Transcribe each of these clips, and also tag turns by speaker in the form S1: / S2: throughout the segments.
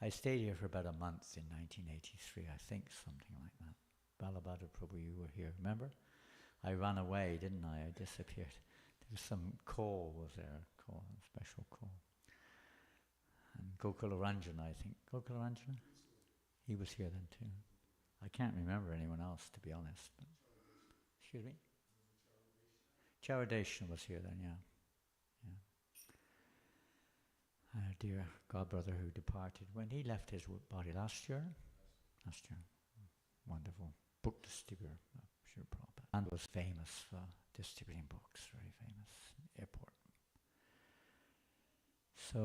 S1: I stayed here for about a month in 1983, I think, something like that. Balabhadra Prabhu, you were here, remember? I ran away, didn't I? I disappeared. There was some call, was there? Call, a special call. And Gokula Ranjana, I think. Gokula Ranjana? He was here then too. I can't remember anyone else, to be honest. But excuse me? Charadeshna was here then, yeah. Our dear godbrother who departed when he left his body last year. Wonderful book distributor, Srila Prabhupada, and was famous for distributing books, very famous, airport. So,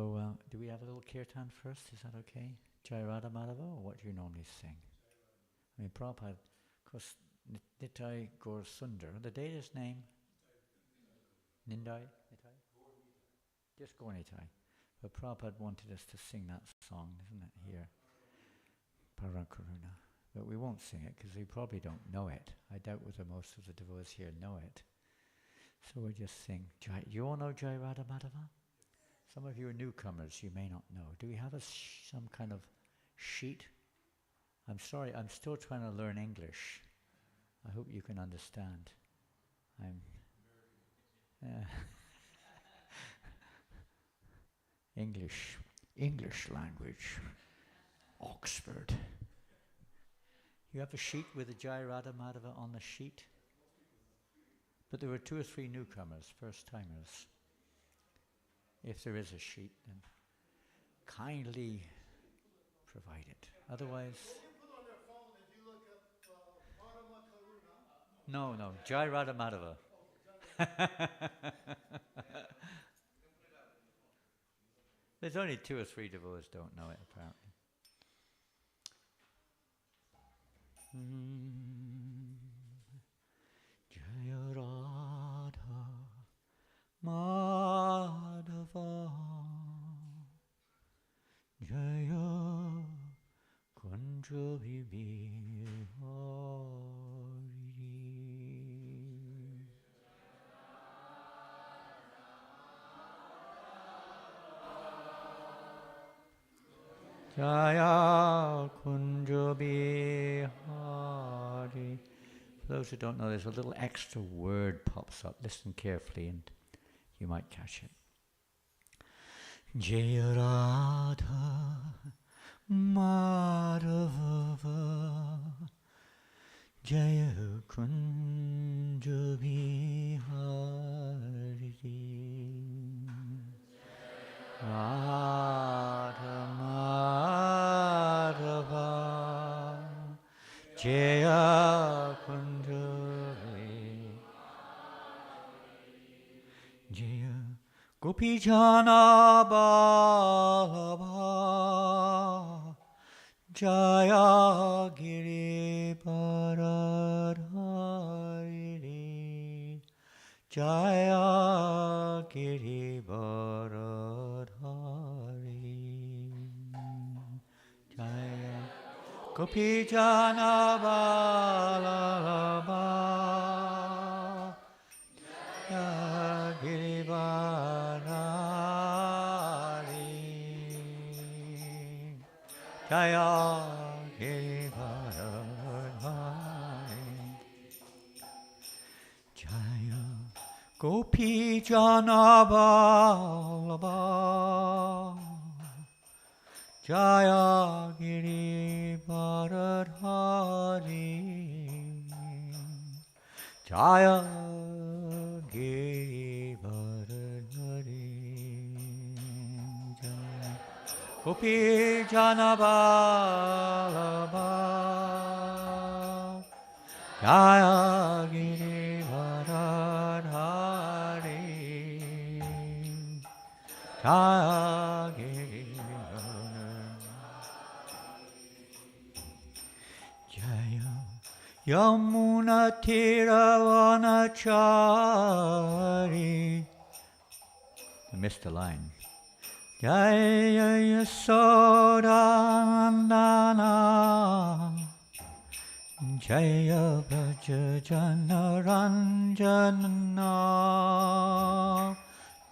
S1: do we have a little kirtan first? Is that okay? Jai Radha Madhava, or what do you normally sing? I mean, Prabhupada, of course, Nitai Gaur Sundar, the data's name? Nindai? Nitai? Just Gaur Nitai. But Prabhupada wanted us to sing that song, isn't it, here? Parakaruna. But we won't sing it because we probably don't know it. I doubt whether most of the devotees here know it. So we'll just sing. You all know Jai Radha Madhava? Some of you are newcomers, you may not know. Do we have some kind of sheet? I'm sorry, I'm still trying to learn English. I hope you can understand. English language, Oxford. You have a sheet with the Jai Radha Madhava on the sheet? But there were 2 or 3 newcomers, first timers. If there is a sheet, then kindly provide it. Otherwise, no, Jai Radha Madhava. There's only 2 or 3 devotees don't know it, apparently. Jaya Radha Madhava Jaya Kunja Jaya Kunja Bihari. For those who don't know, there's a little extra word pops up. Listen carefully and you might catch it. Jaya Radha Madhava Jaya Kunja Bihari Radha Madhava Jaya Kunja Jaya Gopi Jana Ballabha Jaya Giri Bharadhari Jaya Giri Bharadhari Jaya Gopi Jana Ballabha Jaya Giri Bharadhari Jaya Giri Bharadhari Jaya Gopi Jana Ballabha Jaya Giri Bharadhari Jaya Giri Bharadhari Jaya Gopi Jana Ballabha Jaya Giri Bharadhari Jaya Giri Jaya Yamuna Tiravanachari. I missed the line. Jaya Yasodhanandana Jaya Braja Janaranjana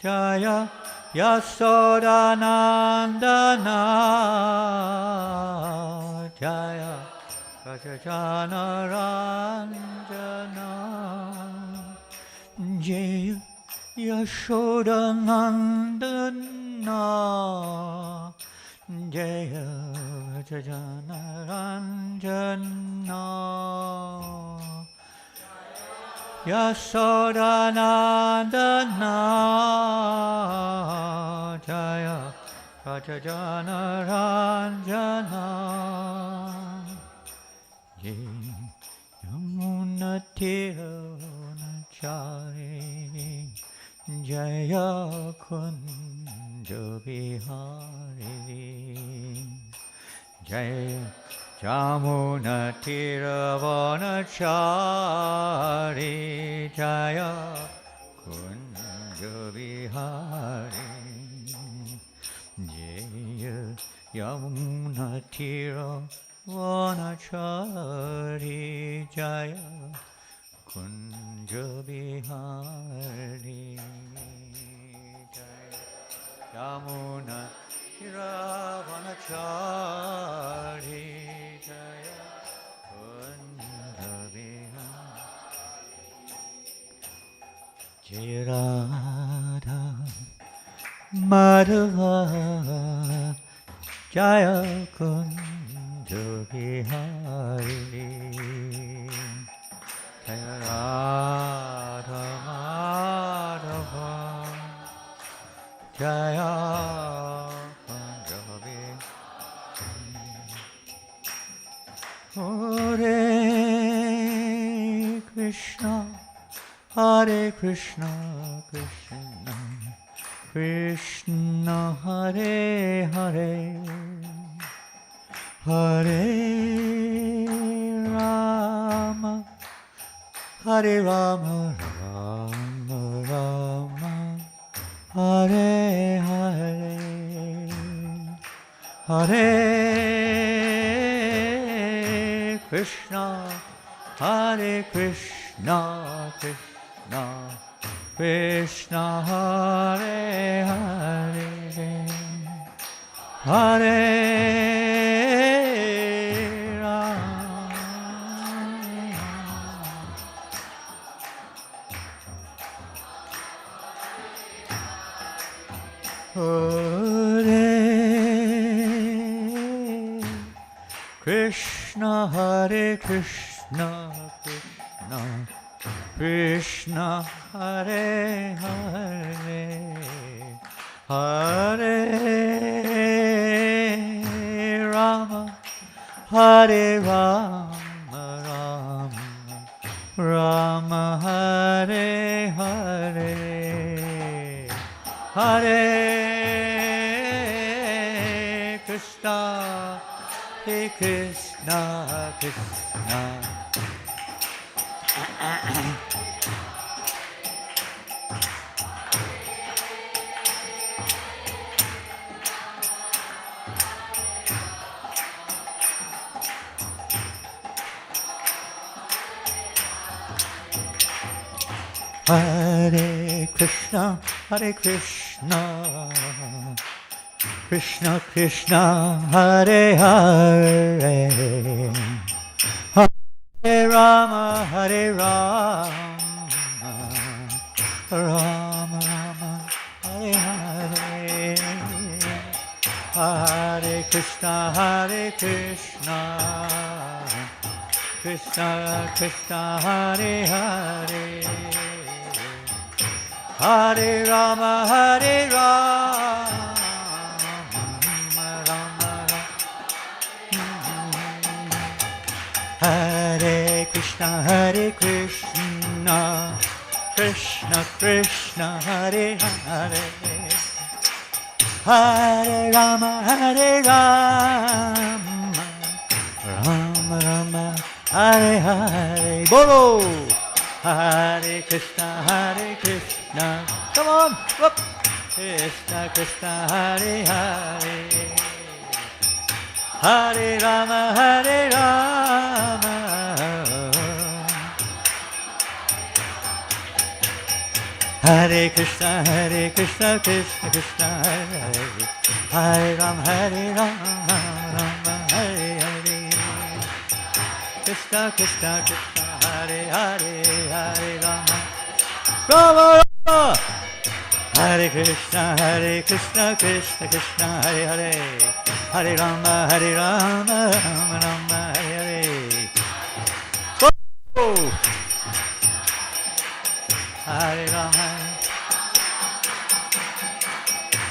S1: Jaya Yasodhanandana Janaranjana Jaya Yashodanandana Jaya Janaranjana Yasodanandana Jaya Janaranjana Yamunatiranachari Jaya Kunja Vihari Jaya Yamunatiranachari Jaya Kunja Vihari Jaya Yamunatiranachari Jaya Kunja Vihari Jaya Yamunatiranachari Jaya Kunja Vihari Jaya Radha Madhava Jaya Kunja Vihari Jaya Radha Madhava Jaya Kunja Vihari Hare Krishna Hare Krishna Krishna Krishna Hare Hare Hare Rama Hare Rama Rama Rama Hare Hare Hare Krishna Hare Krishna Krishna Krishna Hare Hare Hare Hare Krishna Hare Krishna Krishna Krishna Hare Hare Hare Rama Hare Rama Rama Rama Hare Hare Hare Krishna Hare Krishna Krishna Hare Krishna Krishna Krishna Hare Hare Hare Rama Hare Rama Rama Rama Hare Hare Hare Krishna Krishna Krishna Hare Hare Hare Rama Hare Rama Rama Hare Krishna Krishna Krishna Hare Hare Hare Rama Hare Rama Rama Rama Hare Hare Bolo Hare Krishna come on whoop. Krishna Krishna Hare Hare Hare Rama Hare Krishna Krishna Krishna Hare Hare Hare Rama Rama Hare Hare Krishna Krishna Krishna Hare Hare Hare Rama Rama Rama Hare Krishna Krishna Krishna Hare Hare Hare Rama Rama Rama Hare Hare Oh Hare Rama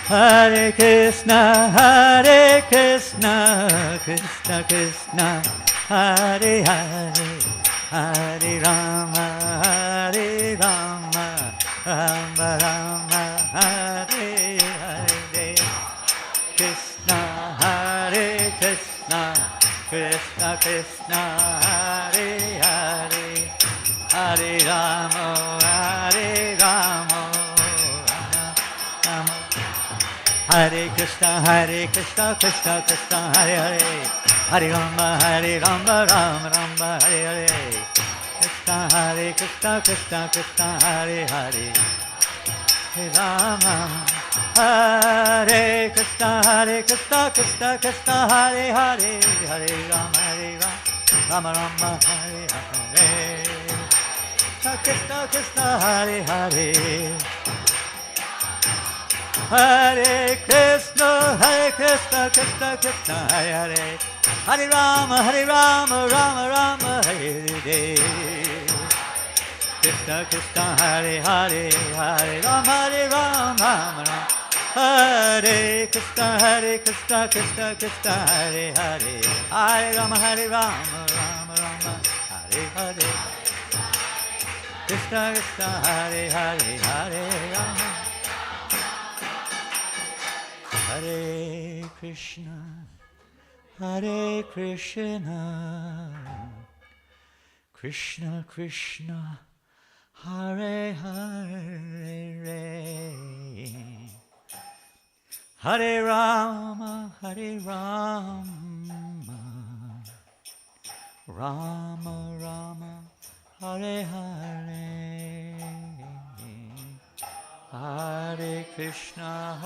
S1: Hare Krishna Krishna Krishna Hare Hare Hare Rama Rama Rama Hare Hare Krishna Krishna Krishna Hare Hare Hare Rama Hare Krishna Krishna Krishna Hare Hare Hare Rama Rama Rama Hare Hare Krishna Krishna Hare Hare Hare Rama Hare Krishna Krishna Hare Hare Hare Rama Rama Hare Hare Krishna Hare Hare Hare Krishna Krishna Hare Hare Hare Rama Rama Hare Hare Krishna Hare Hare Hare Rama Rama Hare Krishna Krishna Hare Hare Hare Rama Rama Hare Hare Krishna Hare Hare Hare Rama Hare Krishna Krishna Krishna Hare Hare Hare Rama Rama Rama Hare Hare Hare Krishna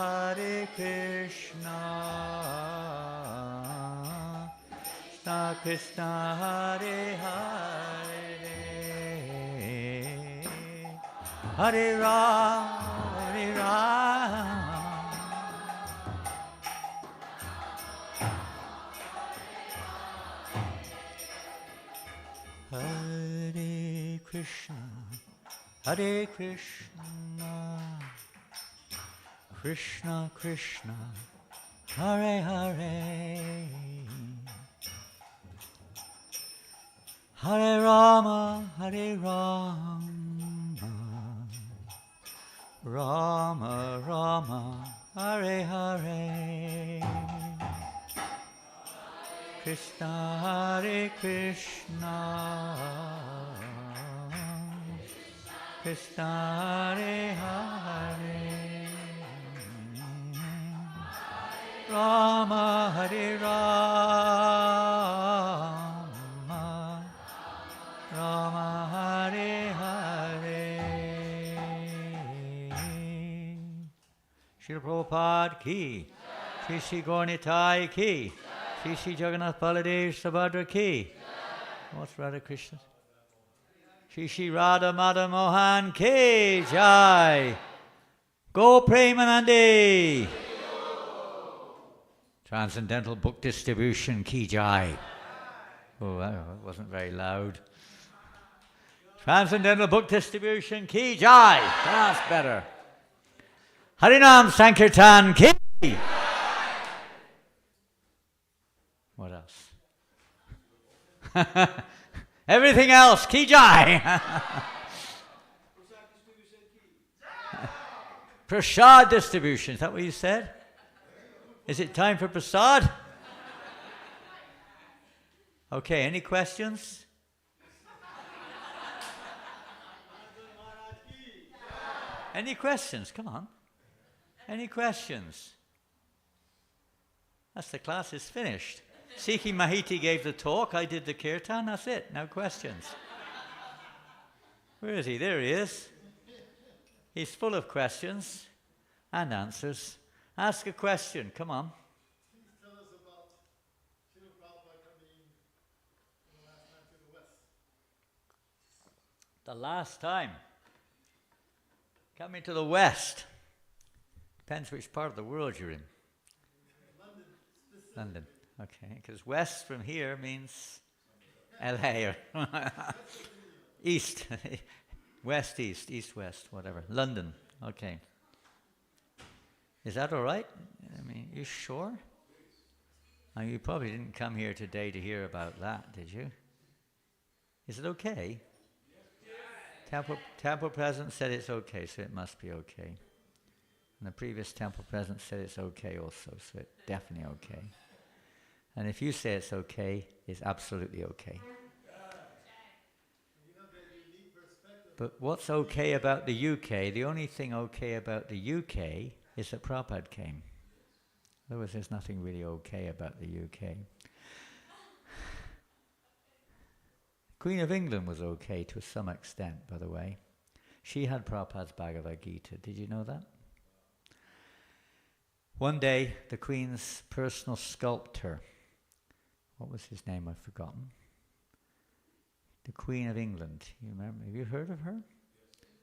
S1: Krishna Krishna Hare Hare Hare Rama Hare Krishna Krishna Krishna Hare Hare Hare Rama Rama Rama Hare Hare Krishna Krishna Krishna Hare Hare Rama Hare Rama Rama Hare Hare Srila Prabhupada ki Shri Gaurnitai ki Shri Jagannath Baladev Subhadra ki What's Radha Krishna? Shri Radha Madha Mohan ki Jai Go Premanandi Transcendental Book Distribution ki Jai Oh, that wasn't very loud. Transcendental Book Distribution ki Jai That's better. Harinam Sankirtan ki What else? Everything else, ki jai. Prasad distribution, is that what you said? Is it time for prasad? Okay, any questions? Any questions? Come on. Any questions? That's the class is finished. Sikhi Mahiti gave the talk, I did the kirtan, that's it. No questions. Where is he? There he is. He's full of questions and answers. Ask a question, come on.
S2: Please tell us about Srila Prabhupada coming the last time to the West.
S1: The last time. Coming to the west. Depends which part of the world you're in. London. Okay, because west from here means LA or east. West, east, east, west, whatever. London. Okay. Is that all right? I mean, you sure? You probably didn't come here today to hear about that, did you? Is it okay? Temple President said it's okay, so it must be okay. And the previous Temple President said it's okay also, so it's definitely okay. And if you say it's okay, it's absolutely okay. But what's okay about the UK, the only thing okay about the UK is that Prabhupada came. Otherwise, there's nothing really okay about the UK. Queen of England was okay to some extent, by the way. She had Prabhupada's Bhagavad Gita. Did you know that? One day, the Queen's personal sculptor, what was his name? I've forgotten. The Queen of England. You remember? Have you heard of her?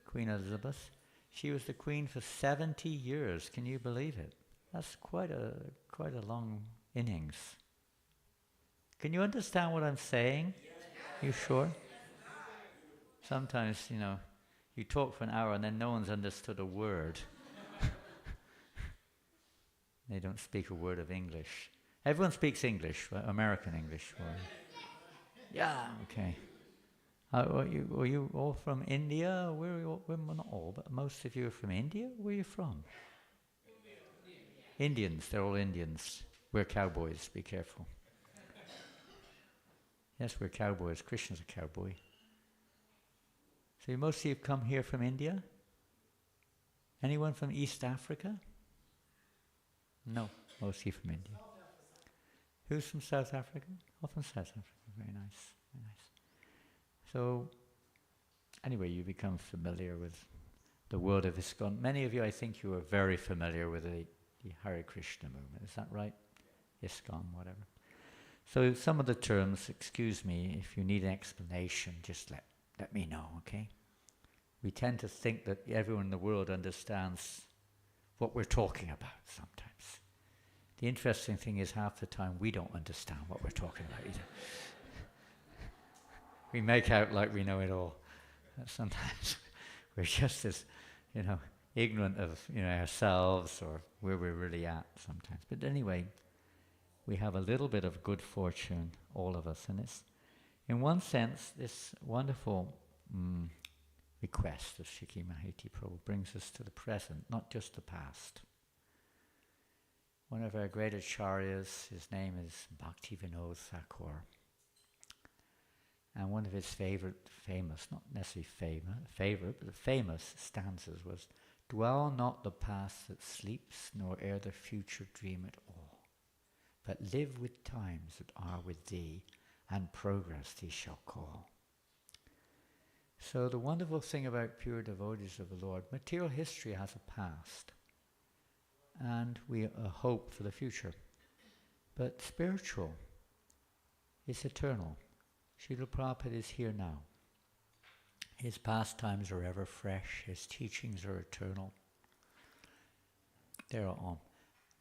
S1: Queen Elizabeth. She was the Queen for 70 years. Can you believe it? That's quite a long innings. Can you understand what I'm saying? You sure? Sometimes, you talk for an hour and then no one's understood a word. They don't speak a word of English. Everyone speaks English, right? American English. Yeah, okay. Were you all from India? Where are you all? Well, not all, but most of you are from India? Where are you from? Indians. They're all Indians. We're cowboys. Be careful. Yes, we're cowboys. Krishna's a cowboy. So most of you have come here from India? Anyone from East Africa? No, most of you from India. Who's from South Africa? Oh, from South Africa. Very nice. Very nice. So, anyway, you become familiar with the world of ISKCON. Many of you, I think you are very familiar with the Hare Krishna movement. Is that right? ISKCON, whatever. So some of the terms, excuse me, if you need an explanation, just let me know, okay? We tend to think that everyone in the world understands what we're talking about sometimes. The interesting thing is half the time we don't understand what we're talking about either. We make out like we know it all. Sometimes we're just as, ignorant of, ourselves or where we're really at sometimes. But anyway, we have a little bit of good fortune, all of us. And it's, in one sense, this wonderful request of Shiki Mahiti Prabhu brings us to the present, not just the past. One of our great acharyas, his name is Bhaktivinoda Thakur. And one of his famous, not necessarily favorite, but the famous stanzas was, "Dwell not the past that sleeps, nor ere the future dream at all. But live with times that are with thee, and progress thee shall call." So the wonderful thing about pure devotees of the Lord, material history has a past, and we hope for the future. But spiritual is eternal. Srila Prabhupada is here now. His pastimes are ever fresh. His teachings are eternal. They're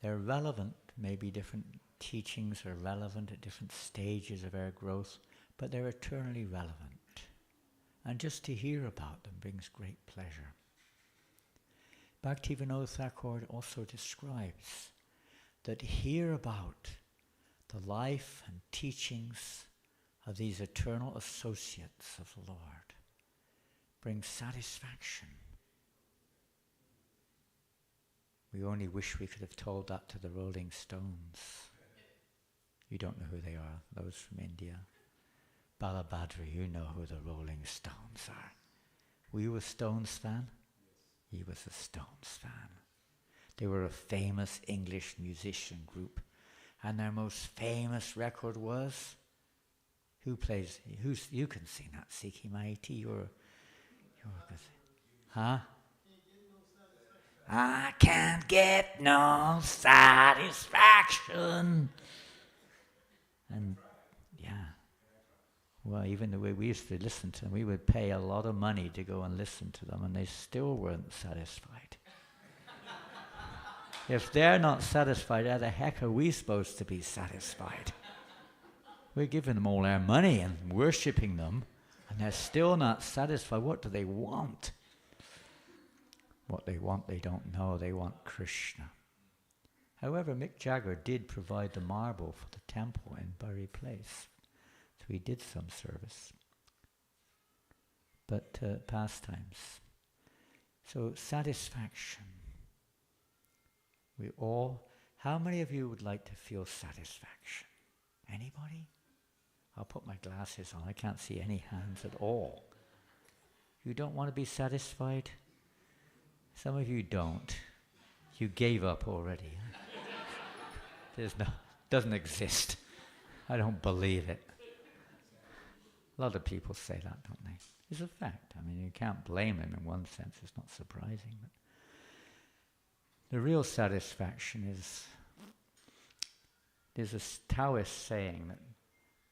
S1: relevant. Maybe different teachings are relevant at different stages of our growth, but they're eternally relevant. And just to hear about them brings great pleasure. Bhaktivinoda Thakur also describes that to hear about the life and teachings of these eternal associates of the Lord brings satisfaction. We only wish we could have told that to the Rolling Stones. You don't know who they are, those from India. Balabhadra, you know who the Rolling Stones are. Were you a Stones fan? He was a Stones fan. They were a famous English musician group, and their most famous record was, you can sing that, Sikhi Mahiti, you're good. Huh? I can't get no satisfaction. And yeah, Well, even the way we used to listen to them, we would pay a lot of money to go and listen to them, and they still weren't satisfied. If they're not satisfied, how the heck are we supposed to be satisfied? We're giving them all our money and worshipping them, and they're still not satisfied. What do they want? What they want, they don't know. They want Krishna. However, Mick Jagger did provide the marble for the temple in Bury Place. So he did some service. But pastimes. So satisfaction. We all, how many of you would like to feel satisfaction? Anybody? I'll put my glasses on. I can't see any hands at all. You don't want to be satisfied? Some of you don't. You gave up already. Doesn't exist. I don't believe it. A lot of people say that, don't they? It's a fact. I mean, you can't blame them in one sense. It's not surprising. But the real satisfaction is, there's a Taoist saying that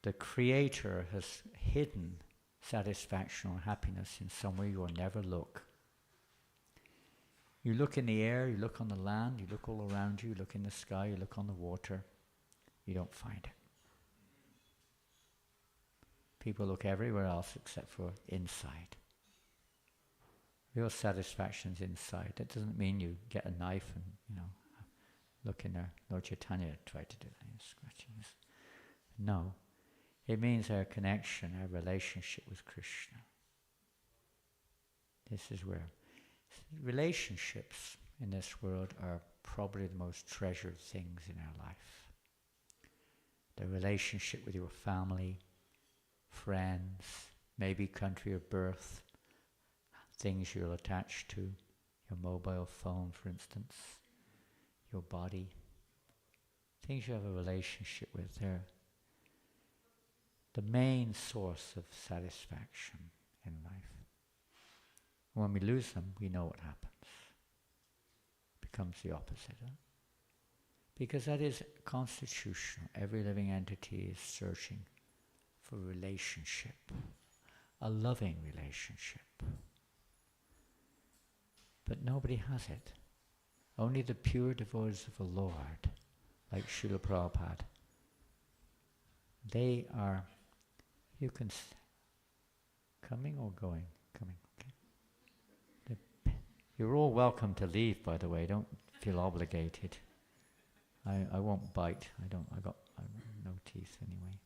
S1: the Creator has hidden satisfaction or happiness in somewhere you will never look. You look in the air, you look on the land, you look all around you, you look in the sky, you look on the water, you don't find it. People look everywhere else except for inside. Real satisfaction's inside. That doesn't mean you get a knife and, look in there. Lord Chaitanya tried to do that, scratching this. No. It means our connection, our relationship with Krishna. This is where relationships in this world are probably the most treasured things in our life. The relationship with your family, friends, maybe country of birth, things you're attached to, your mobile phone, for instance, your body, things you have a relationship with. They're the main source of satisfaction in life. When we lose them, we know what happens. It becomes the opposite. Huh? Because that is constitutional. Every living entity is searching for relationship, a loving relationship. But nobody has it. Only the pure devotees of the Lord, like Srila Prabhupada, they are, you can, coming or going? Coming, okay. You're all welcome to leave, by the way, don't feel obligated. I won't bite, I got no teeth anyway.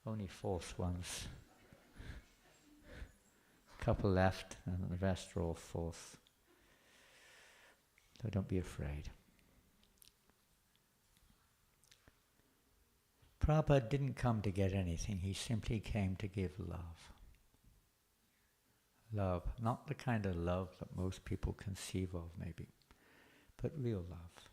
S1: Only false ones. Couple left, and the rest are all false. So don't be afraid. Prabhupada didn't come to get anything, he simply came to give love. Love, not the kind of love that most people conceive of maybe, but real love.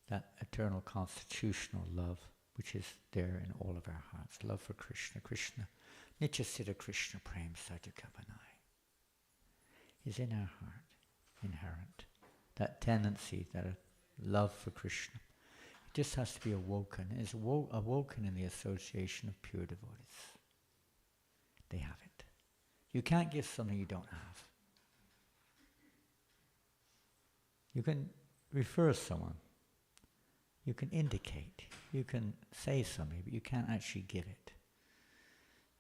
S1: That eternal constitutional love which is there in all of our hearts. Love for Krishna. Krishna, Nityasiddha Krishna Prem Sajakavanai is in our heart, inherent. That tendency, that love for Krishna. It just has to be awoken. It's awoken in the association of pure devotees. They have it. You can't give something you don't have. You can refer someone. You can indicate. You can say something, but you can't actually give it.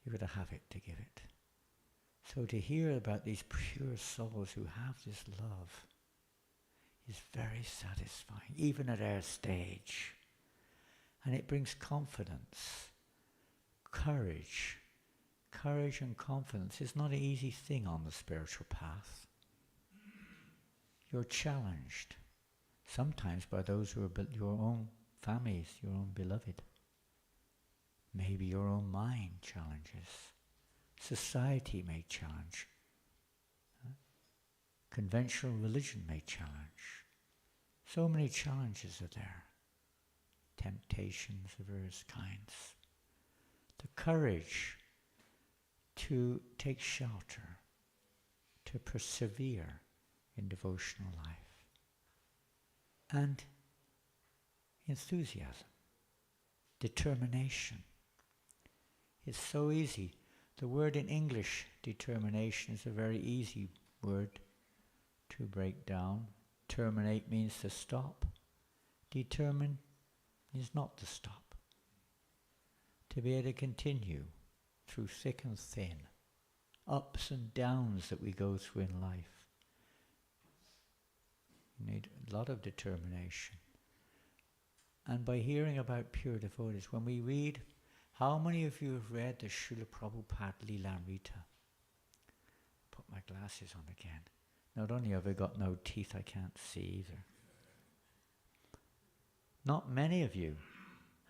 S1: You've got to have it to give it. So to hear about these pure souls who have this love is very satisfying, even at our stage. And it brings confidence, courage. Courage and confidence is not an easy thing on the spiritual path. You're challenged, sometimes by those who are your own families, your own beloved. Maybe your own mind challenges. Society may challenge. Conventional religion may challenge. So many challenges are there. Temptations of various kinds. The courage to take shelter, to persevere in devotional life. And enthusiasm. Determination. It's so easy. The word in English, determination, is a very easy word to break down. Terminate means to stop. Determine is not to stop. To be able to continue through thick and thin, ups and downs that we go through in life. You need a lot of determination. And by hearing about pure devotees, when we read, how many of you have read the Srila Prabhupada Lilamrita? Put my glasses on again. Not only have I got no teeth, I can't see either. Not many of you.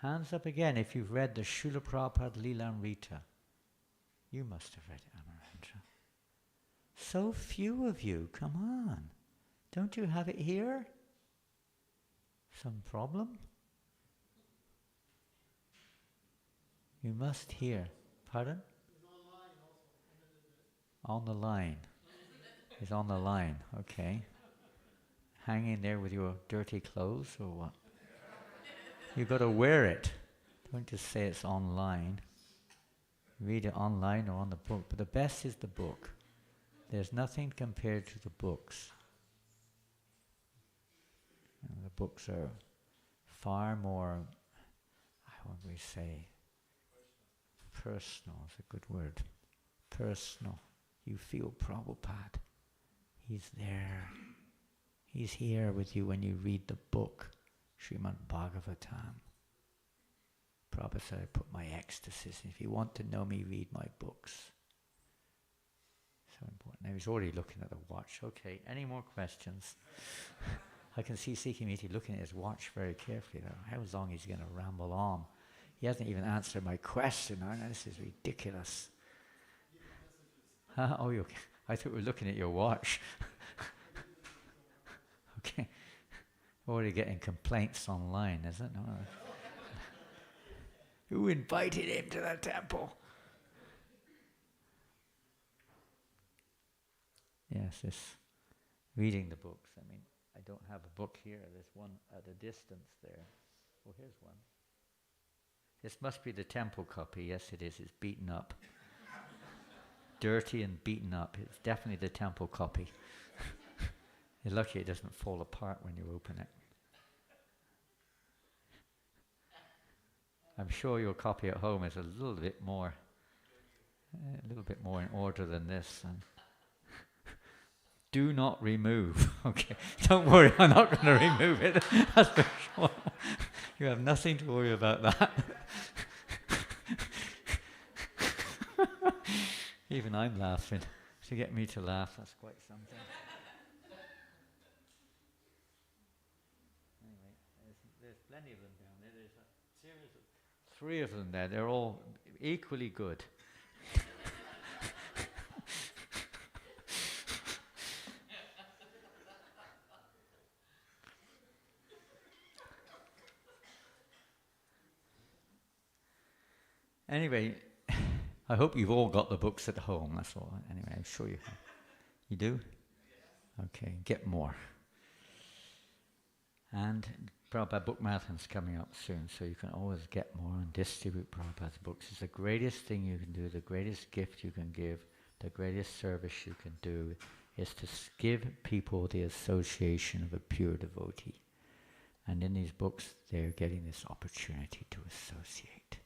S1: Hands up again if you've read the Srila Prabhupada Lilamrita. You must have read it, Amarendra. So few of you, come on. Don't you have it here? Some problem? You must hear. Pardon?
S2: It's online also.
S1: On the line. It's on the line, okay. Hanging there with your dirty clothes or what? You've got to wear it. Don't just say it's online. Read it online or on the book. But the best is the book. There's nothing compared to the books. You know, the books are far more, how would we say, personal is a good word. Personal. You feel Prabhupada. He's there. He's here with you when you read the book, Srimad Bhagavatam. Prabhupada said, I put my ecstasies. If you want to know me, read my books. So important. Now he's already looking at the watch. Okay, any more questions? I can see Sikimiti looking at his watch very carefully. How long is he going to ramble on? He hasn't even answered my question. This is ridiculous. Oh, okay. I thought we were looking at your watch. Okay. Already getting complaints online, is it? No. Who invited him to the temple? Yes, this reading the books. I mean, I don't have a book here. There's one at a distance there. Oh, here's one. This must be the temple copy. Yes, it is. It's beaten up. Dirty and beaten up. It's definitely the temple copy. You're lucky it doesn't fall apart when you open it. I'm sure your copy at home is a little bit more in order than this. And do not remove. Okay, don't worry, I'm not going to remove it. That's for sure. You have nothing to worry about that. Even I'm laughing. To get me to laugh, that's quite something. Anyway, there's plenty of them down there. There's a series of 3 of them there. They're all equally good. Anyway, I hope you've all got the books at home, that's all. Anyway, I'm sure you have. You do? Okay, get more. And Prabhupada Book Marathon's coming up soon, so you can always get more and distribute Prabhupada's books. It's the greatest thing you can do, the greatest gift you can give, the greatest service you can do is to give people the association of a pure devotee. And in these books, they're getting this opportunity to associate.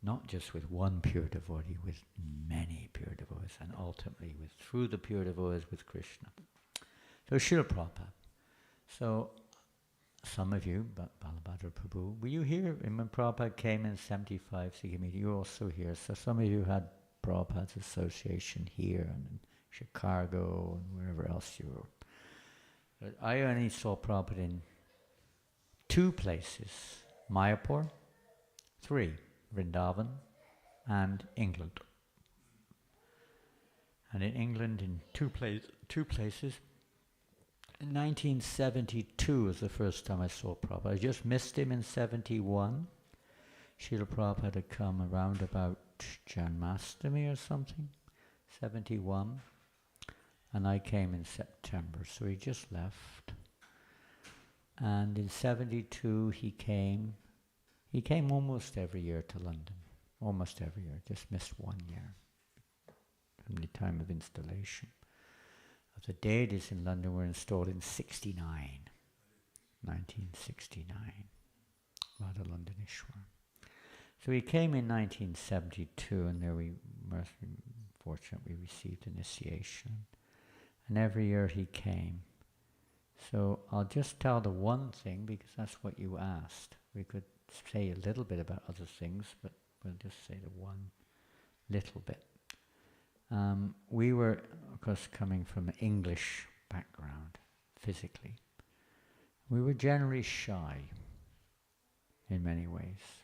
S1: Not just with one pure devotee, with many pure devotees, and ultimately through the pure devotees with Krishna. So Srila Prabhupada. So some of you, Balabhadra Prabhu, were you here when Prabhupada came in 75 Sikha? You were also here. So some of you had Prabhupada's association here and in Chicago and wherever else you were. But I only saw Prabhupada in 2 places, Mayapur, 3. Vrindavan, and England. And in England, in two places. In 1972 was the first time I saw Prabhupada. I just missed him in 71. Srila Prabhupada had come around about Janmashtami or something, 71. And I came in September, so he just left. And in 72 he came He came almost every year to London. Almost every year. Just missed 1 year from the time of installation. Of the deities in London were installed in 1969. Radha Londoneshwar. So he came in 1972, and there we fortunately received initiation. And every year he came. So I'll just tell the one thing, because that's what you asked. We could say a little bit about other things, but we'll just say the one little bit. We were, of course, coming from an English background, physically. We were generally shy in many ways.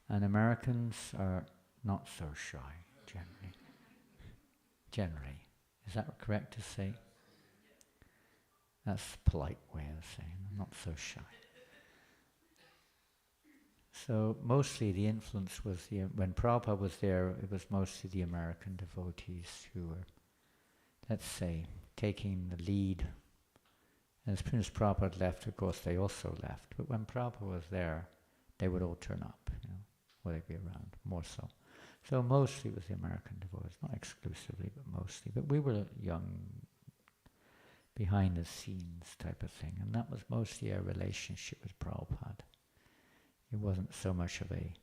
S1: And Americans are not so shy, generally. Generally. Is that correct to say? That's a polite way of saying I'm not so shy. So mostly the influence was, when Prabhupada was there, it was mostly the American devotees who were, let's say, taking the lead. And as soon as Prabhupada left, of course, they also left. But when Prabhupada was there, they would all turn up, or they'd be around, more so. So mostly it was the American devotees, not exclusively, but mostly. But we were young, behind the scenes type of thing, and that was mostly our relationship with Prabhupada. It wasn't so much of a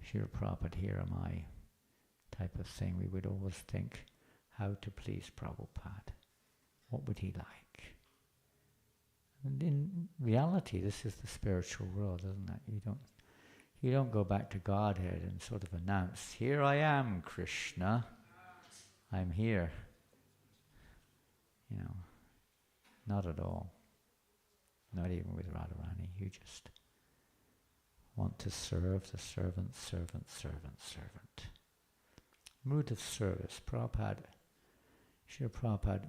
S1: Srila Prabhupada, here am I type of thing. We would always think how to please Prabhupada. What would he like? And in reality, this is the spiritual world, isn't it? You don't go back to Godhead and sort of announce, here I am, Krishna. I'm here. Not at all. Not even with Radharani. You just want to serve the servant, servant, servant, servant. Mood of service. Prabhupada, Srila Prabhupada,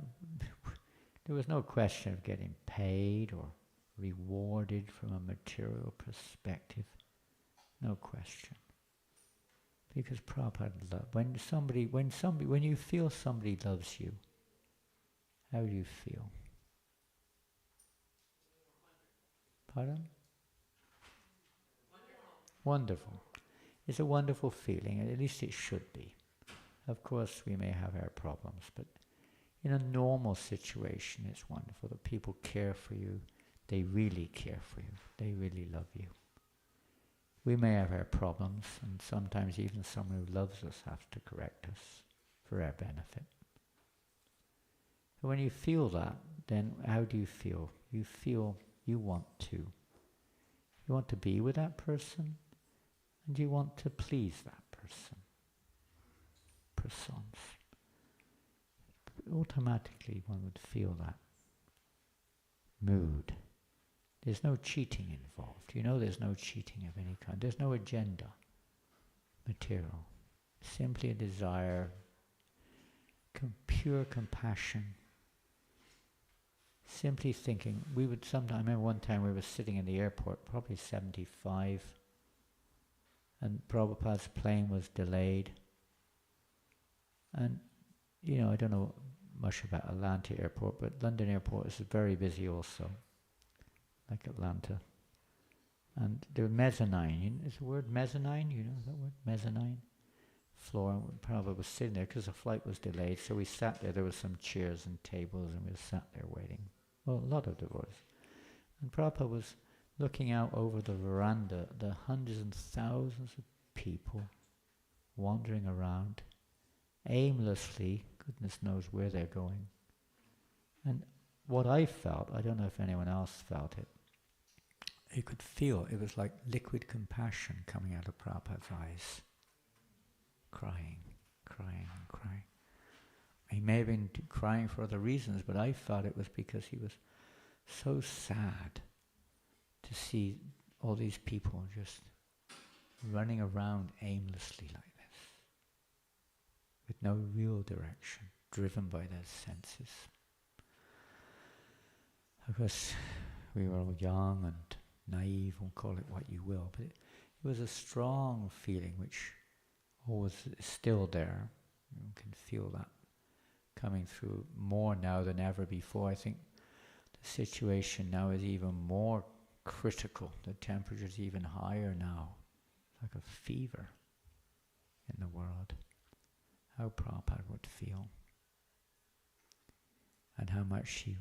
S1: there was no question of getting paid or rewarded from a material perspective. No question. Because Prabhupada loved. When you feel somebody loves you, how do you feel? Pardon? Wonderful. It's a wonderful feeling, at least it should be. Of course, we may have our problems, but in a normal situation, it's wonderful that people care for you. They really care for you. They really love you. We may have our problems, and sometimes even someone who loves us has to correct us for our benefit. But when you feel that, then how do you feel? You feel you want to be with that person, and you want to please that person. Persons. Automatically one would feel that mood. There's no cheating involved. There's no cheating of any kind. There's no agenda, material. Simply a desire, pure compassion. Simply thinking. I remember one time we were sitting in the airport, probably 75, and Prabhupada's plane was delayed. And, I don't know much about Atlanta Airport, but London Airport is very busy also, like Atlanta. And the mezzanine, is the word mezzanine? You know that word? Mezzanine? Floor. And Prabhupada was sitting there because the flight was delayed, so we sat there. There were some chairs and tables, and we sat there waiting. Well, a lot of devotees. And Prabhupada was looking out over the veranda, the hundreds and thousands of people wandering around, aimlessly, goodness knows where they're going. And what I felt, I don't know if anyone else felt it, you could feel it was like liquid compassion coming out of Prabhupada's eyes. Crying, crying, and crying. He may have been crying for other reasons, but I felt it was because he was so sad to see all these people just running around aimlessly like this, with no real direction, driven by their senses. Of course, we were all young and naive, and call it what you will, but it was a strong feeling which always is still there. You can feel that coming through more now than ever before. I think the situation now is even more critical. The temperature's even higher now. It's like a fever in the world. How Prabhupada would feel. And how much he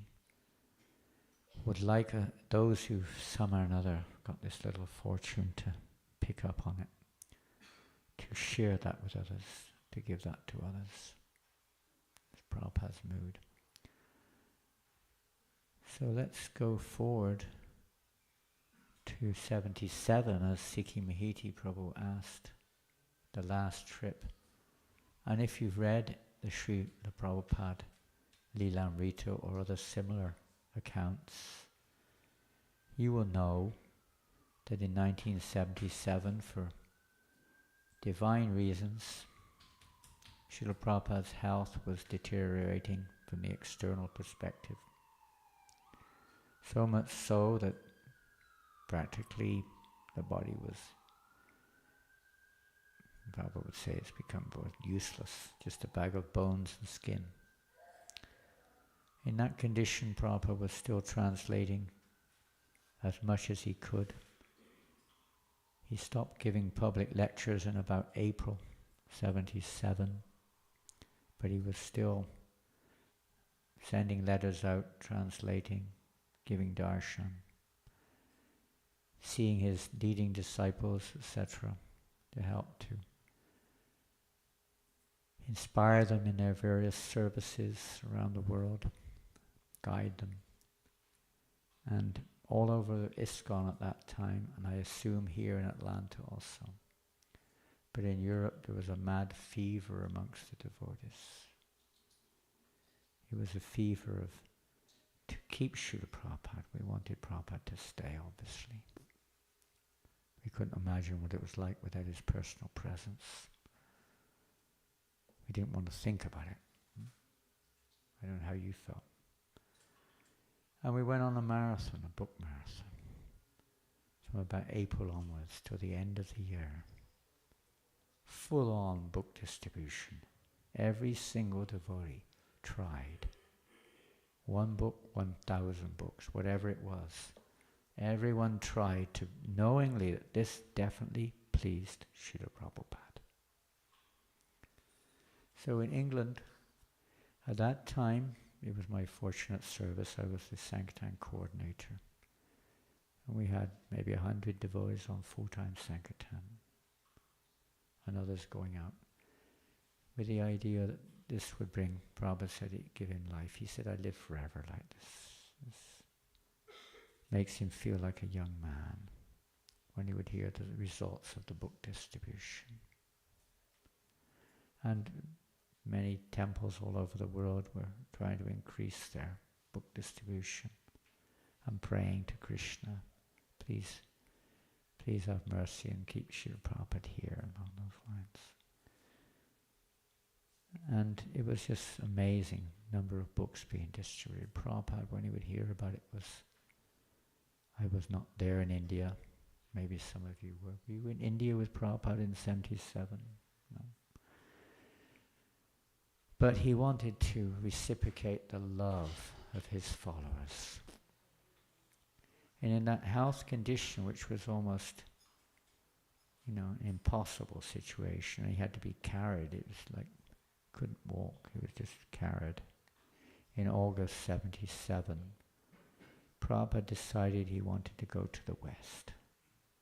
S1: would like those who somehow or another got this little fortune to pick up on it, to share that with others, to give that to others. It's Prabhupada's mood. So let's go forward to 77, as Sikhi Mahiti Prabhu asked, the last trip. And if you've read the Srila Prabhupada Leelamrita or other similar accounts, you will know that in 1977, for divine reasons, Srila Prabhupada's health was deteriorating from the external perspective. So much so that practically the body was, Prabhupada would say, it's become both useless, just a bag of bones and skin. In that condition, Prabhupada was still translating as much as he could. He stopped giving public lectures in about April 77, but he was still sending letters out, translating, giving darshan, seeing his leading disciples, etc., to help to inspire them in their various services around the world, guide them. And all over ISKCON at that time, and I assume here in Atlanta also. But in Europe there was a mad fever amongst the devotees. It was a fever of, to keep Srila Prabhupada. We wanted Prabhupada to stay, obviously. We couldn't imagine what it was like without his personal presence. We didn't want to think about it. I don't know how you felt. And we went on a marathon, a book marathon, from about April onwards till the end of the year. Full-on book distribution. Every single devotee tried. One book, 1,000 books, whatever it was. Everyone tried to, knowingly that this definitely pleased Srila Prabhupada. So in England, at that time, it was my fortunate service. I was the Sankirtan coordinator. And we had maybe 100 devotees on full-time Sankirtan. And others going out. With the idea that this would bring, Prabhupada said he'd give him life. He said, I live forever like this. This makes him feel like a young man when he would hear the results of the book distribution. And many temples all over the world were trying to increase their book distribution and praying to Krishna, please have mercy and keep Srila Prabhupada here, and on those lines. And it was just amazing number of books being distributed. Prabhupada, when he would hear about it, I was not there in India. Maybe some of you were. Were you in India with Prabhupada in 77? No. But he wanted to reciprocate the love of his followers. And in that health condition, which was almost, an impossible situation, he had to be carried. It was like, couldn't walk, he was just carried. In August 77, Prabhupada decided he wanted to go to the West.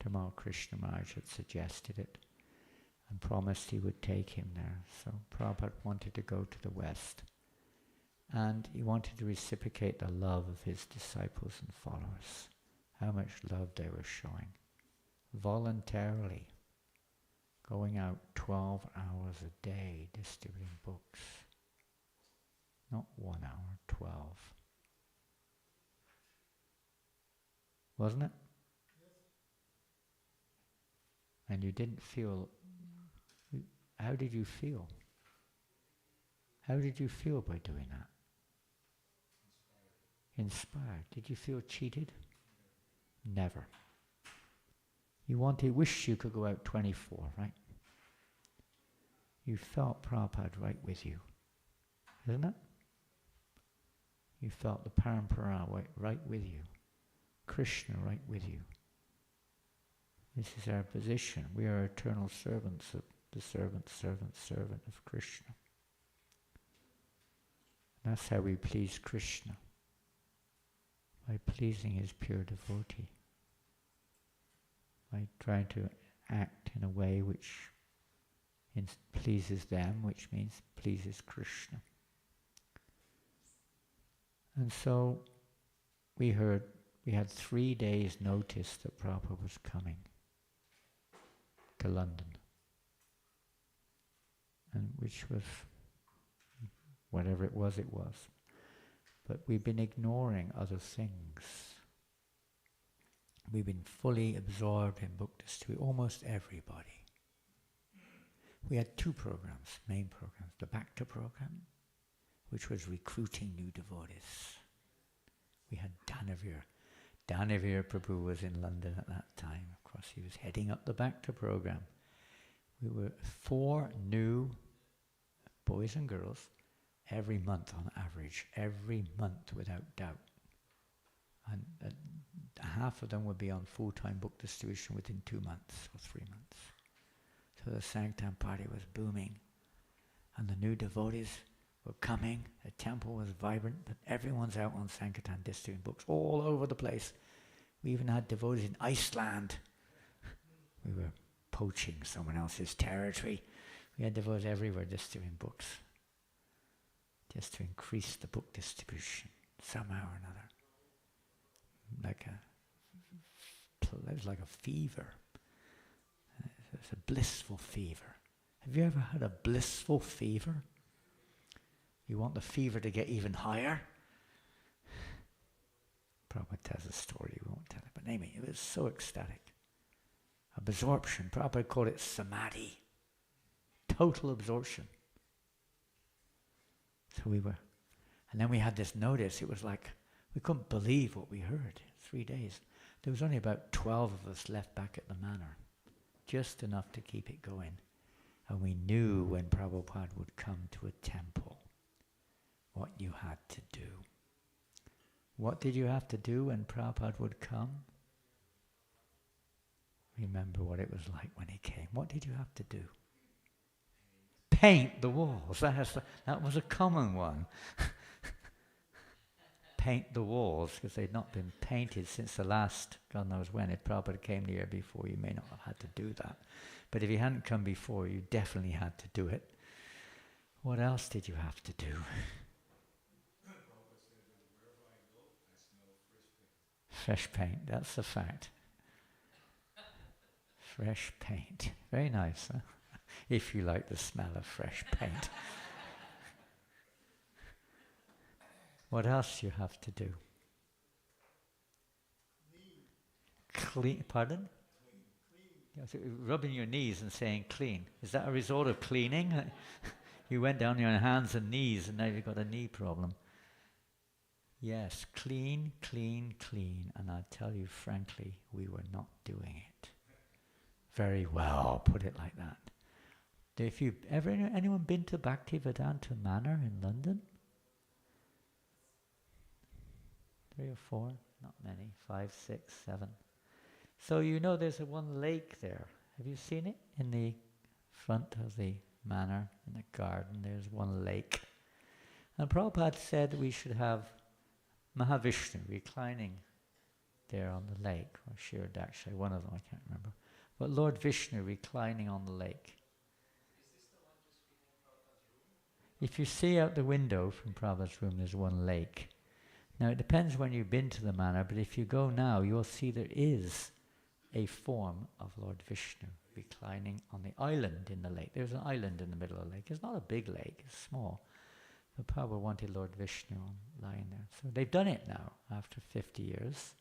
S1: Tamal Krishna Maharaj had suggested it and promised he would take him there. So Prabhupada wanted to go to the West. And he wanted to reciprocate the love of his disciples and followers. How much love they were showing. Voluntarily. Going out 12 hours a day distributing books. Not 1 hour, 12. Wasn't it?
S2: Yes.
S1: And you didn't feel, how did you feel? How did you feel by doing that? Inspired. Did you feel cheated? Never. You wished you could go out 24, right? You felt Prabhupada right with you, isn't it? You felt the Parampara right with you. Krishna right with you. This is our position. We are eternal servants of the servant of Krishna. That's how we please Krishna, by pleasing his pure devotee, by trying to act in a way which pleases them, which means pleases Krishna. And so we had 3 days notice that Prabhupada was coming to London, and which was whatever it was. But we've been ignoring other things. We've been fully absorbed in Bhakti, almost everybody. We had 2 programs, main programs. The Bhakti program, which was recruiting new devotees. We had Danavir. Danavir Prabhu was in London at that time. Of course, he was heading up the Bhakti program. We were 4 new boys and girls every month on average, every month without doubt. And half of them would be on full-time book distribution within 2 months or 3 months. So the Sanktam party was booming, and the new devotees were coming. The temple was vibrant, but everyone's out on Sankirtan distributing books all over the place. We even had devotees in Iceland. We were poaching someone else's territory. We had devotees everywhere distributing books, just to increase the book distribution somehow or another. It was like a fever. It was a blissful fever. Have you ever had a blissful fever? You want the fever to get even higher? Prabhupada tells a story, we won't tell it. But anyway, it was so ecstatic. Absorption. Prabhupada called it samadhi. Total absorption. So we were. And then we had this notice. It was like, we couldn't believe what we heard. 3 days. There was only about 12 of us left back at the manor. Just enough to keep it going. And we knew when Prabhupada would come to a temple what you had to do. What did you have to do when Prabhupada would come? Remember what it was like when he came. What did you have to do? Paint the walls. That was a common one. Paint the walls, because they'd not been painted since the last, God knows when. If Prabhupada came the year before, you may not have had to do that. But if he hadn't come before, you definitely had to do it. What else did you have to do? Fresh paint, that's a fact. Fresh paint. Very nice, huh? If you like the smell of fresh paint. What else do you have to do? Clean. Pardon? Clean. So rubbing your knees and saying clean. Is that a result of cleaning? You went down on your hands and knees and now you've got a knee problem. Yes, clean, clean, clean. And I tell you frankly, we were not doing it very well, put it like that. If you've anyone been to Bhaktivedanta Manor in London? 3 or 4? Not many. 5, 6, 7. So you know there's one lake there. Have you seen it? In the front of the manor, in the garden, there's one lake. And Prabhupada said we should have Mahavishnu reclining there on the lake, or Shirdaksha, one of them, I can't remember. But Lord Vishnu reclining on the lake.
S2: Is this the one just behind Prabhupada's room?
S1: If you see out the window from Prabhupada's room, there's one lake. Now it depends when you've been to the manor, but if you go now, you'll see there is a form of Lord Vishnu reclining on the island in the lake. There's an island in the middle of the lake. It's not a big lake, it's small. But Prabhupada wanted Lord Vishnu lying there. So they've done it now after 50 years.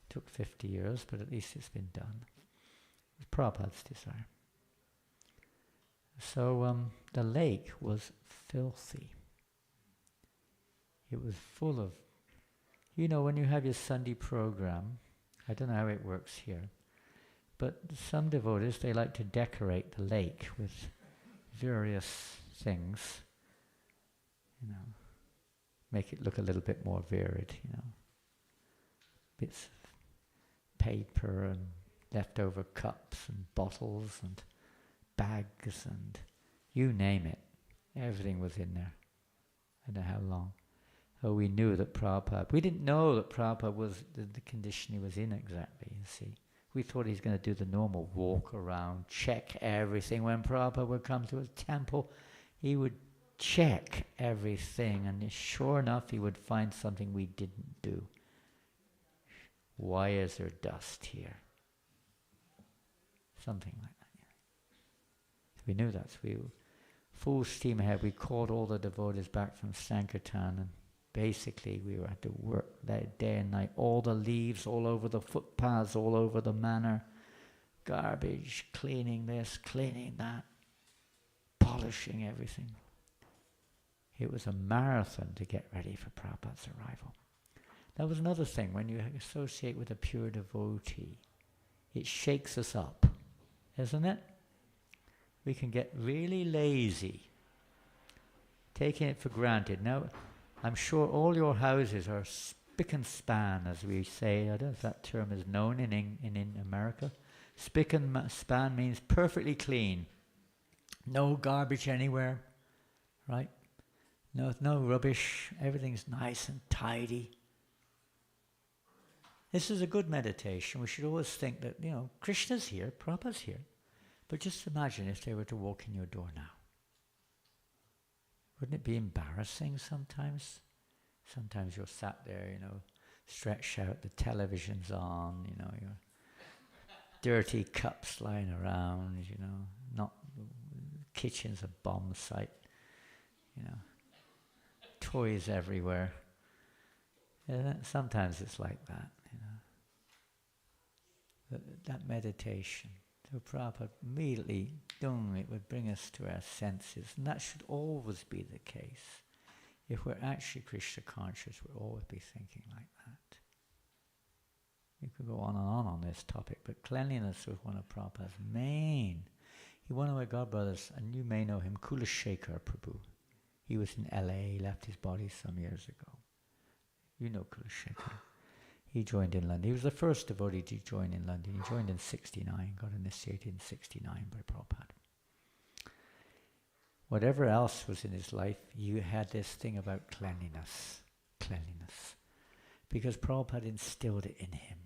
S1: It took 50 years, but at least it's been done. It was Prabhupada's desire. So the lake was filthy. It was full of, when you have your Sunday program, I don't know how it works here, but some devotees, they like to decorate the lake with various things, make it look a little bit more varied, bits of paper and leftover cups and bottles and bags and you name it. Everything was in there. I don't know how long. Oh, we knew that Prabhupada... We didn't know that Prabhupada was the condition he was in exactly, you see. We thought he was going to do the normal walk around, check everything. When Prabhupada would come to a temple, he would check everything, and sure enough, he would find something we didn't do. Why is there dust here? Something like that. Yeah. We knew that. So we full steam ahead. We called all the devotees back from Sankirtan, and basically we had to work that day and night. All the leaves all over the footpaths, all over the manor, garbage, cleaning this, cleaning that, polishing everything. It was a marathon to get ready for Prabhupada's arrival. That was another thing, when you associate with a pure devotee, it shakes us up, isn't it? We can get really lazy, taking it for granted. Now, I'm sure all your houses are spick and span, as we say. I don't know if that term is known in America. Spick and span means perfectly clean. No garbage anywhere, right? No rubbish. Everything's nice and tidy. This is a good meditation. We should always think that, Krishna's here, Prabhupada's here. But just imagine if they were to walk in your door now. Wouldn't it be embarrassing sometimes? Sometimes you're sat there, stretched out, the television's on, your dirty cups lying around, not kitchen's a bomb site, toys everywhere. Sometimes it's like that, that meditation. So Prabhupada immediately, it would bring us to our senses. And that should always be the case. If we're actually Krishna conscious, we'll always be thinking like that. We could go on and on this topic, but cleanliness was one of Prabhupada's main. One of my godbrothers, and you may know him, Kulashekar Prabhu. He was in LA, he left his body some years ago. You know Kulashekar. He joined in London. He was the first devotee to join in London. He joined in 69, got initiated in 69 by Prabhupada. Whatever else was in his life, you had this thing about cleanliness. Because Prabhupada instilled it in him.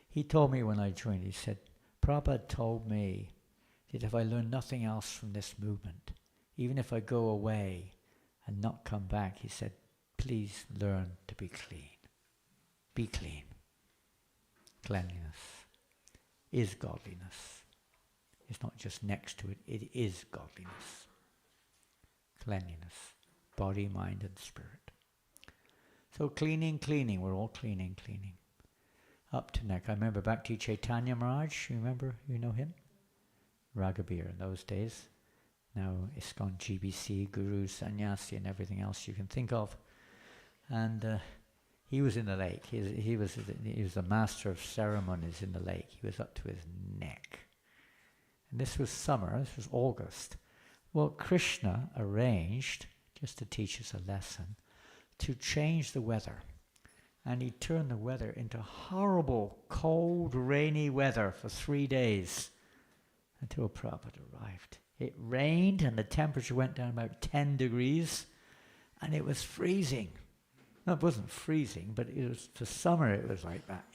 S1: He told me when I joined, he said, Prabhupada told me that if I learn nothing else from this movement, even if I go away and not come back, he said, please learn to be clean. Be clean. Cleanliness is godliness. It's not just next to it, it is godliness. Cleanliness, body, mind and spirit. So cleaning, we're all cleaning. Up to neck. I remember Bhakti Chaitanya Maharaj, you know him? Raghavir in those days. Now ISKCON, GBC, Guru, Sannyasi and everything else you can think of. And he was in the lake. He was the master of ceremonies in the lake. He was up to his neck. And this was summer, this was August. Well, Krishna arranged, just to teach us a lesson, to change the weather. And he turned the weather into horrible, cold, rainy weather for 3 days until Prabhupada arrived. It rained and the temperature went down about 10 degrees and it was freezing. No, it wasn't freezing, but it was, for summer it was like that,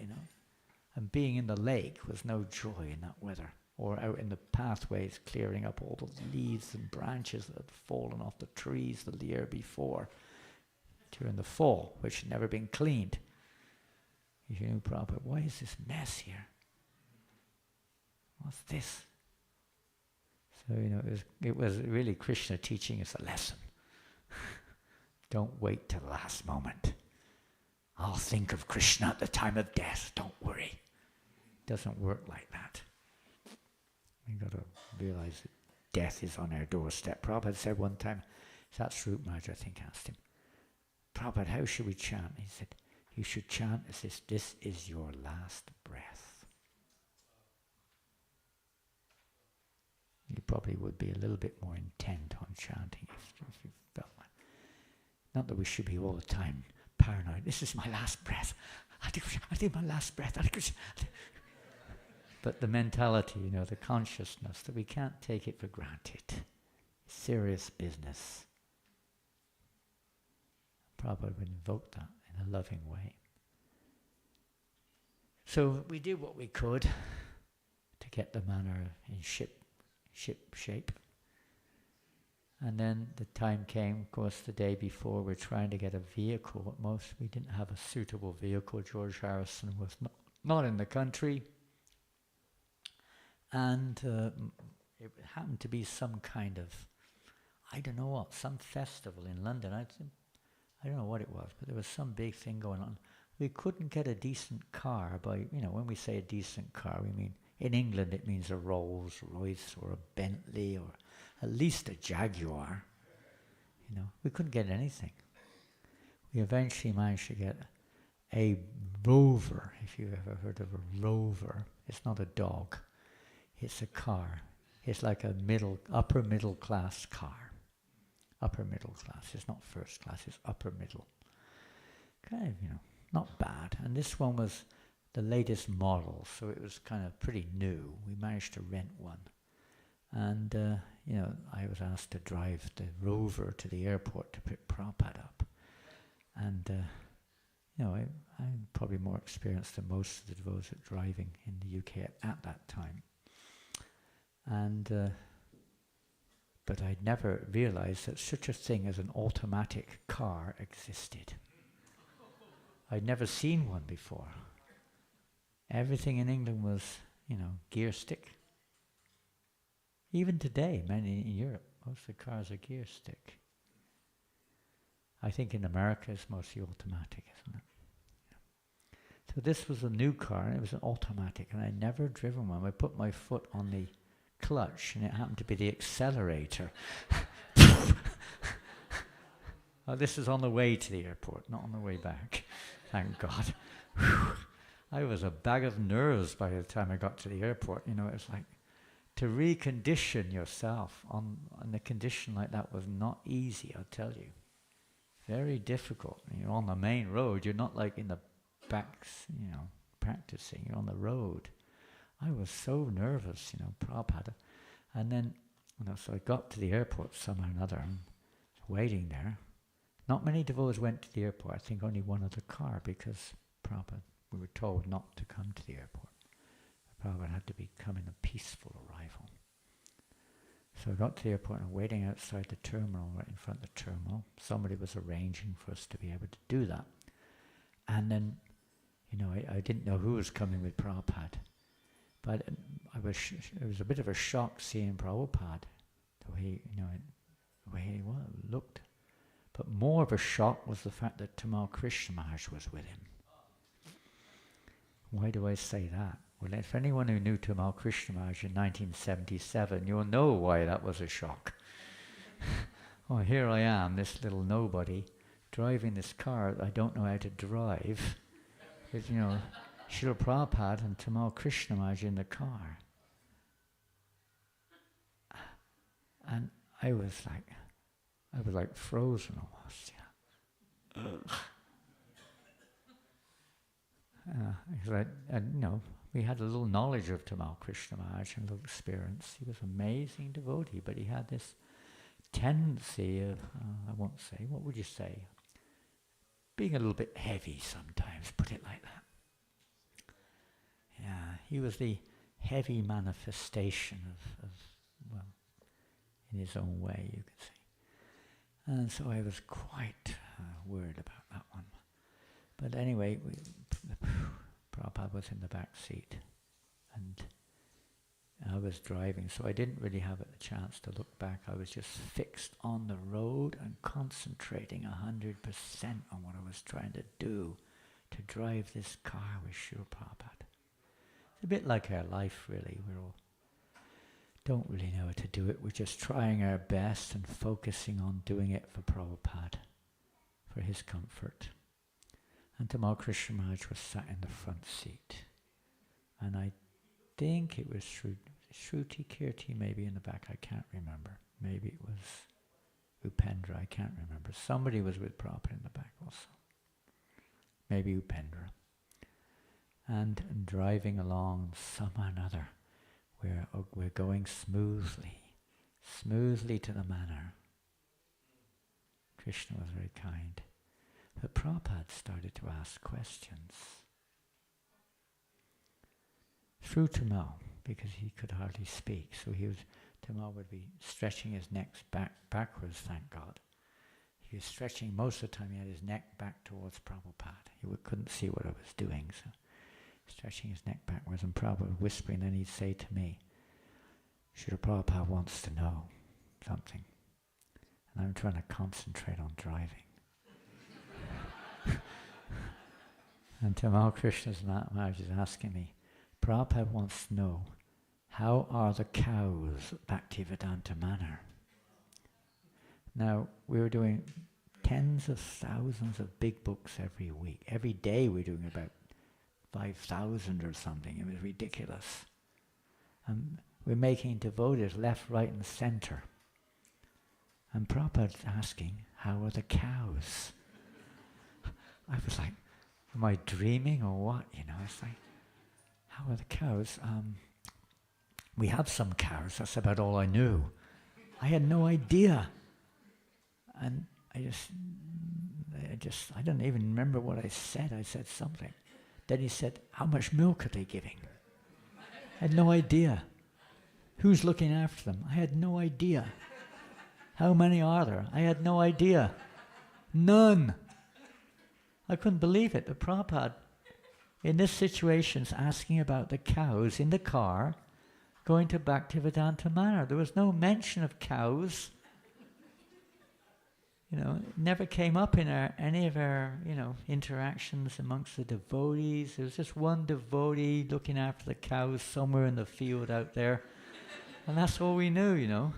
S1: And being in the lake was no joy in that weather. Or out in the pathways, clearing up all the leaves and branches that had fallen off the trees the year before during the fall, which had never been cleaned. You know, Prabhupada, why is this mess here? What's this? So, it was really Krishna teaching us a lesson. Don't wait till the last moment. I'll think of Krishna at the time of death. Don't worry. It doesn't work like that. We've got to realize that death is on our doorstep. Prabhupada said one time, Satsvarup Maharaj, I think, asked him, Prabhupada, how should we chant? He said, you should chant as if this is your last breath. You probably would be a little bit more intent on chanting if you felt like. Not that we should be all the time paranoid. This is my last breath. I take my last breath. But the mentality, the consciousness that we can't take it for granted. Serious business. Prabhupada would invoke that in a loving way. So we did what we could to get the manor in ship shape. And then the time came, of course, the day before, we're trying to get a vehicle. At most, we didn't have a suitable vehicle. George Harrison was not in the country. And it happened to be some kind of, I don't know what, some festival in London. I don't know what it was, but there was some big thing going on. We couldn't get a decent car by, when we say a decent car, we mean, in England it means a Rolls Royce or a Bentley or at least a Jaguar. We couldn't get anything. We eventually managed to get a Rover, if you've ever heard of a Rover. It's not a dog, it's a car. It's like a upper middle class car. Upper middle class, it's not first class, it's upper middle. Kind of, not bad. And this one was the latest model, so it was kind of pretty new. We managed to rent one. And, I was asked to drive the Rover to the airport to pick Prabhupada up. And, I'm probably more experienced than most of the devotees at driving in the UK at that time. And, but I'd never realized that such a thing as an automatic car existed. I'd never seen one before. Everything in England was, gear stick. Even today, many in Europe, most of the cars are gear stick. I think in America it's mostly automatic, isn't it? Yeah. So this was a new car, and it was an automatic, and I'd never driven one. I put my foot on the clutch, and it happened to be the accelerator. Oh, this is on the way to the airport, not on the way back. Thank God. I was a bag of nerves by the time I got to the airport. It was like, to recondition yourself on a condition like that was not easy, I'll tell you. Very difficult. You're on the main road, you're not like in the backs, practicing, you're on the road. I was so nervous, Prabhupada. And then, so I got to the airport somehow or another, and waiting there. Not many devotees went to the airport. I think only one other car, because Prabhupada, we were told not to come to the airport. Prabhupada had to come in a peaceful arrival. So I got to the airport and waiting outside the terminal, right in front of the terminal. Somebody was arranging for us to be able to do that. And then, I didn't know who was coming with Prabhupada. But it was a bit of a shock seeing Prabhupada, the way he looked. But more of a shock was the fact that Tamal Krishna Maharaj was with him. Why do I say that? Well, if anyone who knew Tamal Krishna Maharaj in 1977, you'll know why that was a shock. Oh, here I am, this little nobody, driving this car that I don't know how to drive. With, Srila Prabhupada and Tamal Krishna Maharaj in the car. And I was like frozen almost. We had a little knowledge of Tamal Krishna Maharaj and a little experience. He was an amazing devotee, but he had this tendency of, I won't say, what would you say? Being a little bit heavy sometimes, put it like that. Yeah, he was the heavy manifestation of in his own way, you could say. And so I was quite worried about that one. But anyway, Prabhupada was in the back seat, and I was driving, so I didn't really have a chance to look back. I was just fixed on the road and concentrating 100% on what I was trying to do, to drive this car with Srila Prabhupada. It's a bit like our life, really. We all don't really know how to do it. We're just trying our best and focusing on doing it for Prabhupada, for his comfort. And Tamal Krishna Maharaj was sat in the front seat. And I think it was Shruti Kirti maybe in the back, I can't remember. Maybe it was Upendra, I can't remember. Somebody was with Prabhupada in the back also. Maybe Upendra. and driving along somehow or another. We're going smoothly to the manor. Krishna was very kind. But Prabhupada started to ask questions. Through Tamal, because he could hardly speak, so Tamal would be stretching his neck backwards, thank God. He was stretching, most of the time he had his neck back towards Prabhupada. He couldn't see what I was doing, so stretching his neck backwards, and Prabhupada whispering, then he'd say to me, Srila Prabhupada wants to know something. And I'm trying to concentrate on driving. And Tamal Krishna's Maharaj is asking me, Prabhupada wants to know, how are the cows at Bhaktivedanta Manor? Now, we were doing tens of thousands of big books every week. Every day we were doing about 5,000 or something. It was ridiculous. And we're making devotees left, right, and center. And Prabhupada's asking, how are the cows? I was like, am I dreaming or what? It's like, how are the cows? We have some cows, that's about all I knew. I had no idea. And I don't even remember what I said. I said something. Then he said, how much milk are they giving? I had no idea. Who's looking after them? I had no idea. How many are there? I had no idea. None. I couldn't believe it. The Prabhupada, in this situation, is asking about the cows in the car going to Bhaktivedanta Manor. There was no mention of cows. It never came up in any of our, interactions amongst the devotees. There was just one devotee looking after the cows somewhere in the field out there. And that's all we knew,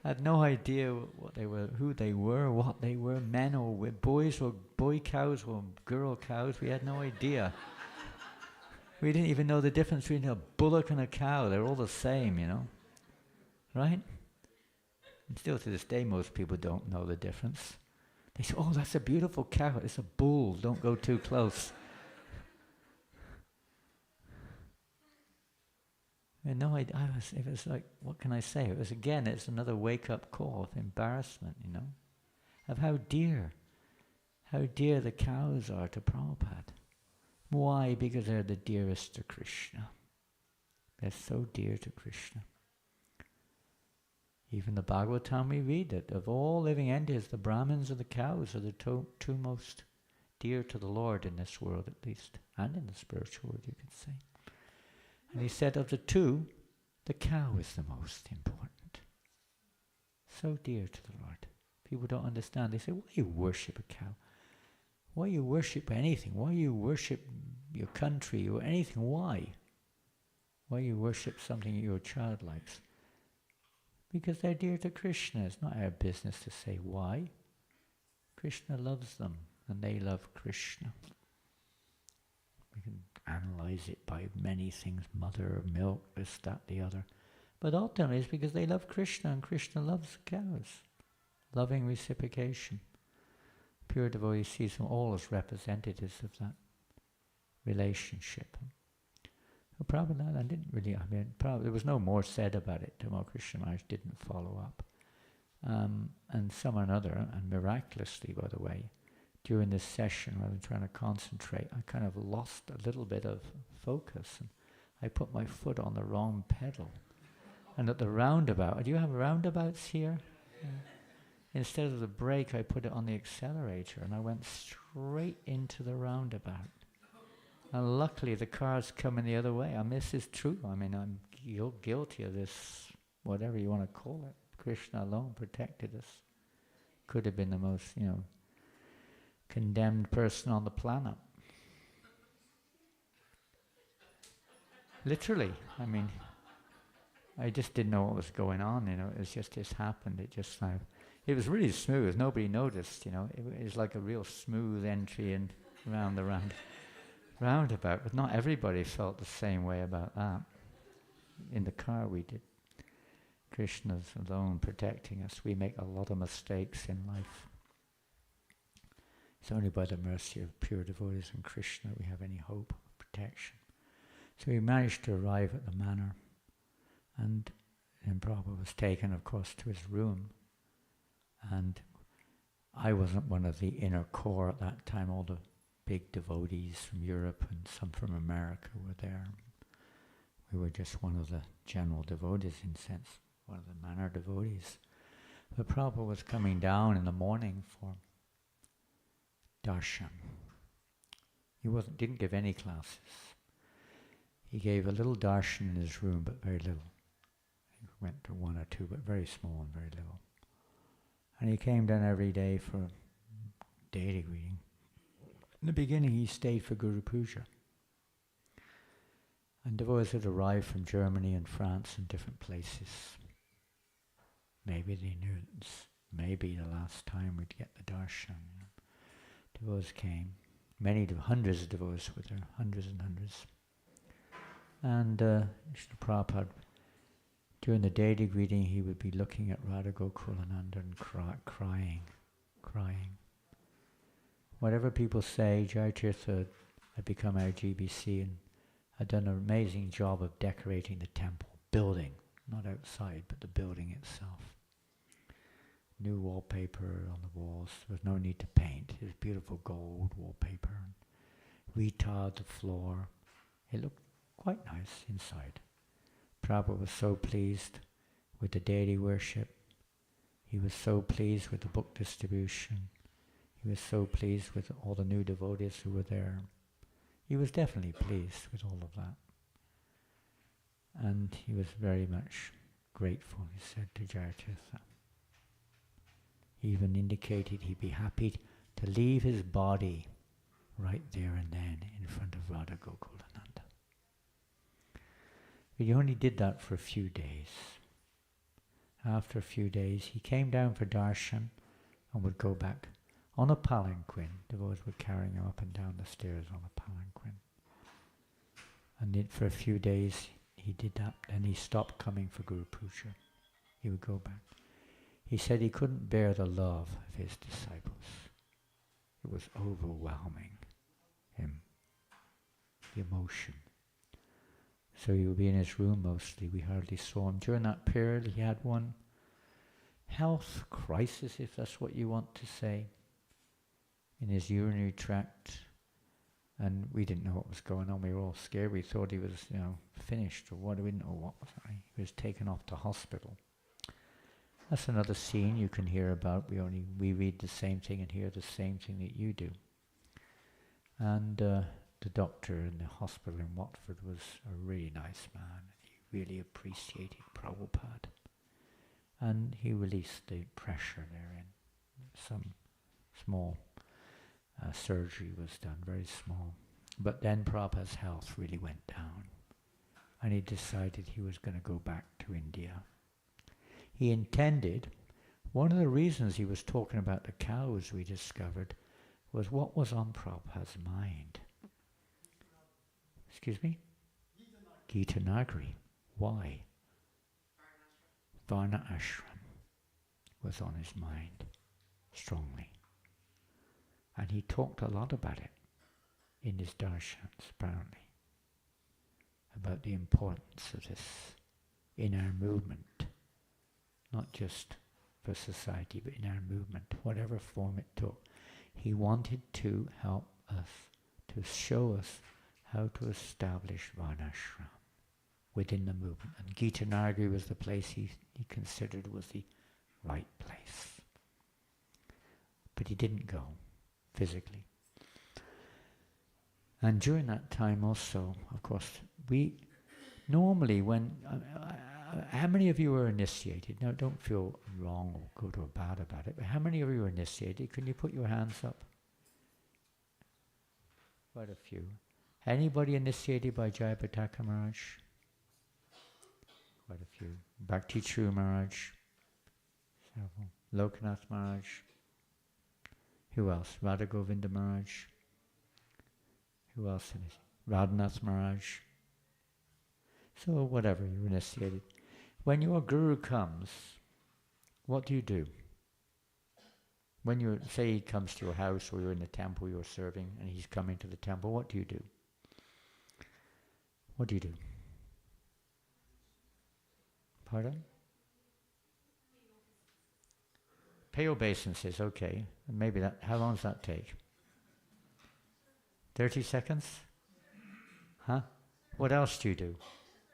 S1: I had no idea what they were, who they were, what they were, men or boys, or boy cows or girl cows. We had no idea. We didn't even know the difference between a bullock and a cow. They're all the same, right? And still to this day, most people don't know the difference. They say, oh, that's a beautiful cow. It's a bull. Don't go too close. No, it was like, what can I say? It's another wake-up call of embarrassment, of how dear the cows are to Prabhupada. Why? Because they're the dearest to Krishna. They're so dear to Krishna. Even the Bhagavatam we read that of all living entities, the Brahmins and the cows are the two most dear to the Lord in this world, at least, and in the spiritual world, you could say. And he said of the two, the cow is the most important. So dear to the Lord. People don't understand. They say, why do you worship a cow? Why you worship anything? Why you worship your country or anything? Why? Why you worship something your child likes? Because they're dear to Krishna. It's not our business to say why. Krishna loves them and they love Krishna. We can analyze it by many things, mother, milk, this, that, the other. But ultimately it's because they love Krishna and Krishna loves the cows. Loving reciprocation. Pure devotee sees them all as representatives of that relationship. Prabhupada, there was no more said about it. Tamal Krishna Maharaj didn't follow up. And some or another, and miraculously, by the way, during this session, when I was trying to concentrate, I kind of lost a little bit of focus. And I put my foot on the wrong pedal. And at the roundabout, do you have roundabouts here? Yeah. Instead of the brake, I put it on the accelerator, and I went straight into the roundabout. And luckily, the car's coming the other way. This is true. I'm guilty of this, whatever you want to call it. Krishna alone protected us. Could have been the most, condemned person on the planet. Literally. I just didn't know what was going on, it just happened. It was really smooth. Nobody noticed, It was like a real smooth entry in around the roundabout. But not everybody felt the same way about that. In the car we did. Krishna's alone protecting us. We make a lot of mistakes in life. It's only by the mercy of pure devotees and Krishna that we have any hope of protection. So he managed to arrive at the manor, and then Prabhupada was taken, of course, to his room. And I wasn't one of the inner core at that time. All the big devotees from Europe and some from America were there. We were just one of the general devotees, in a sense, one of the manor devotees. But Prabhupada was coming down in the morning for darshan. He didn't give any classes. He gave a little darshan in his room, but very little. He went to one or two, but very small and very little. And he came down every day for daily reading. In the beginning, he stayed for Guru Puja. And devotees had arrived from Germany and France and different places. Maybe they knew it's maybe the last time we'd get the darshan. Devotees came. Hundreds of devotees were there, hundreds and hundreds. And Srila Prabhupada, during the daily greeting, he would be looking at Radha Gokulananda and crying. Whatever people say, Jai Tirtha had become our GBC and had done an amazing job of decorating the temple, building, not outside, but the building itself. New wallpaper on the walls. There was no need to paint. It was beautiful gold wallpaper. Retiled the floor. It looked quite nice inside. Prabhupada was so pleased with the daily worship. He was so pleased with the book distribution. He was so pleased with all the new devotees who were there. He was definitely pleased with all of that. And he was very much grateful, he said, to Jayatitha. He even indicated he'd be happy to leave his body right there and then in front of Radha Gokulananda. But he only did that for a few days. After a few days, he came down for darshan and would go back on a palanquin. Devotees were carrying him up and down the stairs on a palanquin. And for a few days he did that, and he stopped coming for Guru Puja. He would go back. He said he couldn't bear the love of his disciples. It was overwhelming him, the emotion. So he would be in his room mostly. We hardly saw him. During that period he had one health crisis, if that's what you want to say, in his urinary tract. And we didn't know what was going on. We were all scared. We thought he was, finished or what. We didn't know what was happening. He was taken off to hospital. That's another scene you can hear about. We read the same thing and hear the same thing that you do. And the doctor in the hospital in Watford was a really nice man. He really appreciated Prabhupada. And he released the pressure therein. Some small surgery was done, very small. But then Prabhupada's health really went down. And he decided he was going to go back to India. He intended, one of the reasons he was talking about the cows we discovered was what was on Prabhupada's mind. Excuse me? Gita Nagari. Why? Varna Ashram was on his mind strongly. And he talked a lot about it in his darshans, apparently, about the importance of this in our movement. Not just for society, but in our movement, whatever form it took. He wanted to help us, to show us how to establish Varnashram within the movement. And Gita Nagari was the place he considered was the right place. But he didn't go physically. And during that time also, of course, we normally when... how many of you are initiated? Now, don't feel wrong or good or bad about it, but how many of you are initiated? Can you put your hands up? Quite a few. Anybody initiated by Jayapataka Maharaj? Quite a few. Bhakti True Maharaj? Several. Lokanath Maharaj? Who else? Radha Govinda Maharaj? Who else? Radhanath Maharaj? So whatever, you're initiated. When your guru comes, what do you do? When you say he comes to your house or you're in the temple, you're serving, and he's coming to the temple, what do you do? What do you do? Pardon? Pay obeisances, okay. And maybe that, how long does that take? 30 seconds? Huh? What else do you do?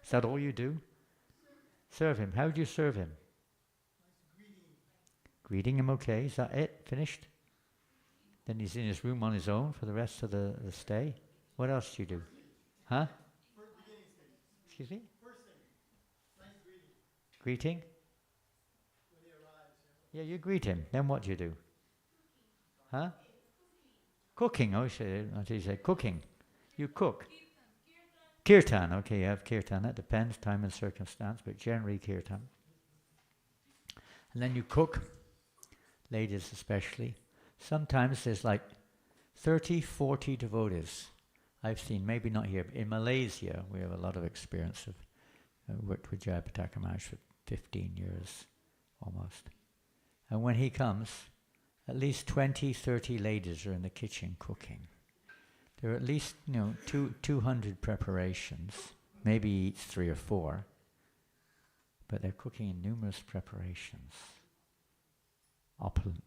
S1: Is that all you do? Serve him. How do you serve him? Greeting him, okay. Is that it? Finished? Then he's in his room on his own for the rest of the stay. What else do you do? Huh? Excuse me?
S2: First thing, nice greeting.
S1: Greeting?
S2: When he arrives.
S1: Yeah, you greet him. Then what do you do? Huh? Cooking. Oh, what did you say? Cooking. You cook. Kirtan. Okay, you have kirtan. That depends, time and circumstance, but generally kirtan. And then you cook, ladies especially. Sometimes there's like 30, 40 devotees. I've seen, maybe not here, but in Malaysia we have a lot of experience of, worked with Jayapataka Maharaj for 15 years almost. And when he comes, at least 20, 30 ladies are in the kitchen cooking. There are at least 200 preparations, maybe he eats 3 or 4, but they're cooking in numerous preparations. Opulence.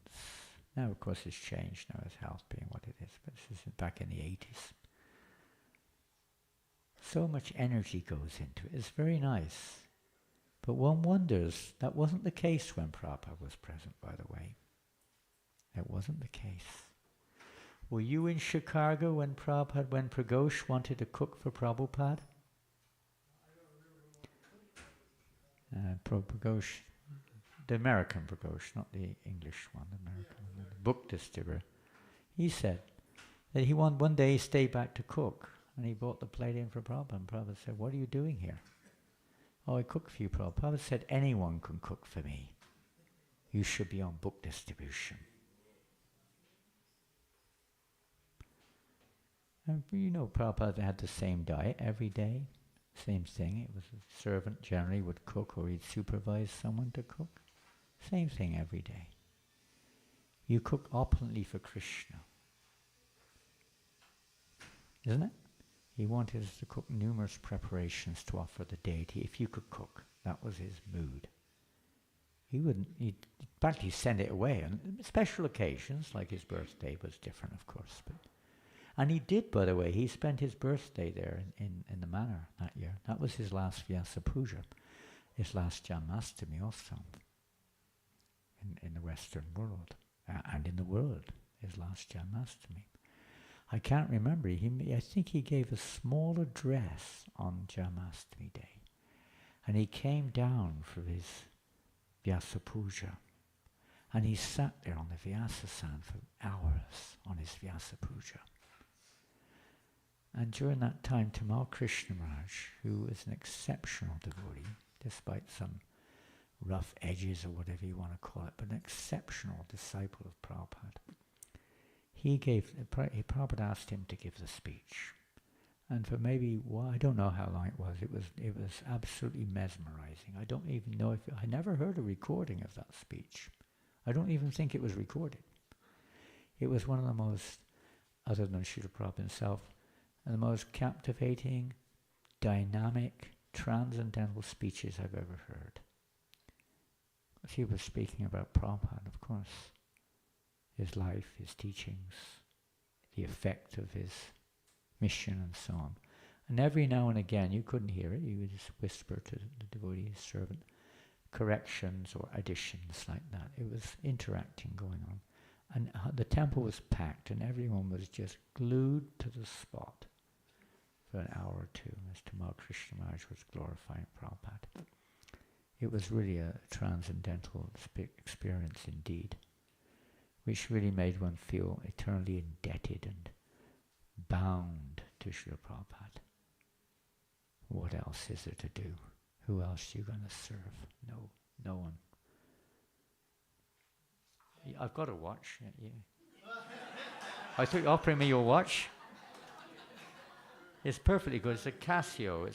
S1: Now of course it's changed now, with health being what it is, but this is back in the 80s. So much energy goes into it. It's very nice. But one wonders, that wasn't the case when Prabhupada was present, by the way. It wasn't the case. Were you in Chicago when Pragosh wanted to cook for Prabhupada? Pragosh, the American Pragosh, not the English one, the American one, the book distributor. He said that he one day he stayed back to cook, and he brought the plate in for Prabhupada, and Prabhupada said, "What are you doing here?" "Oh, I cook for you, Prabhupada." Prabhupada said, "Anyone can cook for me. You should be on book distribution." And Prabhupada had the same diet every day, same thing. It was a servant generally would cook, or he'd supervise someone to cook. Same thing every day. You cook opulently for Krishna. Isn't it? He wanted us to cook numerous preparations to offer the deity. If you could cook, that was his mood. He wouldn't, in fact he'd send it away. On special occasions, like his birthday was different, of course. And he did, by the way, he spent his birthday there in the manor that year. That was his last Vyasa Puja, his last Janmashtami also, in the Western world, and in the world, his last Janmashtami. I can't remember, I think he gave a small address on Janmashtami Day, and he came down for his Vyasa Puja, and he sat there on the Vyasa-san for hours on his Vyasa Puja. And during that time, Tamal Krishna Maharaj, who is an exceptional devotee, despite some rough edges or whatever you want to call it, but an exceptional disciple of Prabhupada, Prabhupada asked him to give the speech. And for maybe, I don't know how long it was absolutely mesmerizing. I don't even know I never heard a recording of that speech. I don't even think it was recorded. It was one of the most, other than Srila Prabhupada himself, and the most captivating, dynamic, transcendental speeches I've ever heard. He was speaking about Prabhupada, of course, his life, his teachings, the effect of his mission and so on. And every now and again, you couldn't hear it, he would just whisper to the devotee, his servant, corrections or additions like that. It was interacting going on. And the temple was packed and everyone was just glued to the spot for an hour or two as Tamal Krishna Maharaj was glorifying Prabhupada. It was really a transcendental experience indeed, which really made one feel eternally indebted and bound to Srila Prabhupada. What else is there to do? Who else are you going to serve? No one. I've got a watch. Yeah. I thought you were offering me your watch. It's perfectly good. It's a Casio.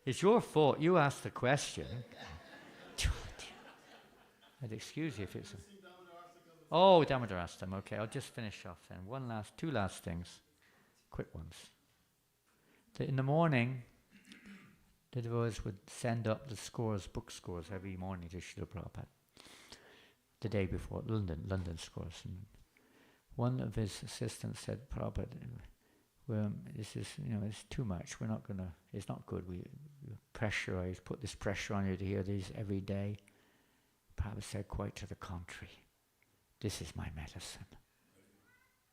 S1: It's your fault. You asked the question. I'd excuse you if it's... Oh, Damodarastam. Okay, I'll just finish off then. Two last things. Quick ones. In the morning, the devotees would send up the book scores every morning to Srila Prabhupada. The day before, London scores. And one of his assistants said, Prabhupada, well, this is, it's too much. We're not going to, it's not good. We pressurize, put this pressure on you to hear these every day. Prabhupada said, quite to the contrary. This is my medicine.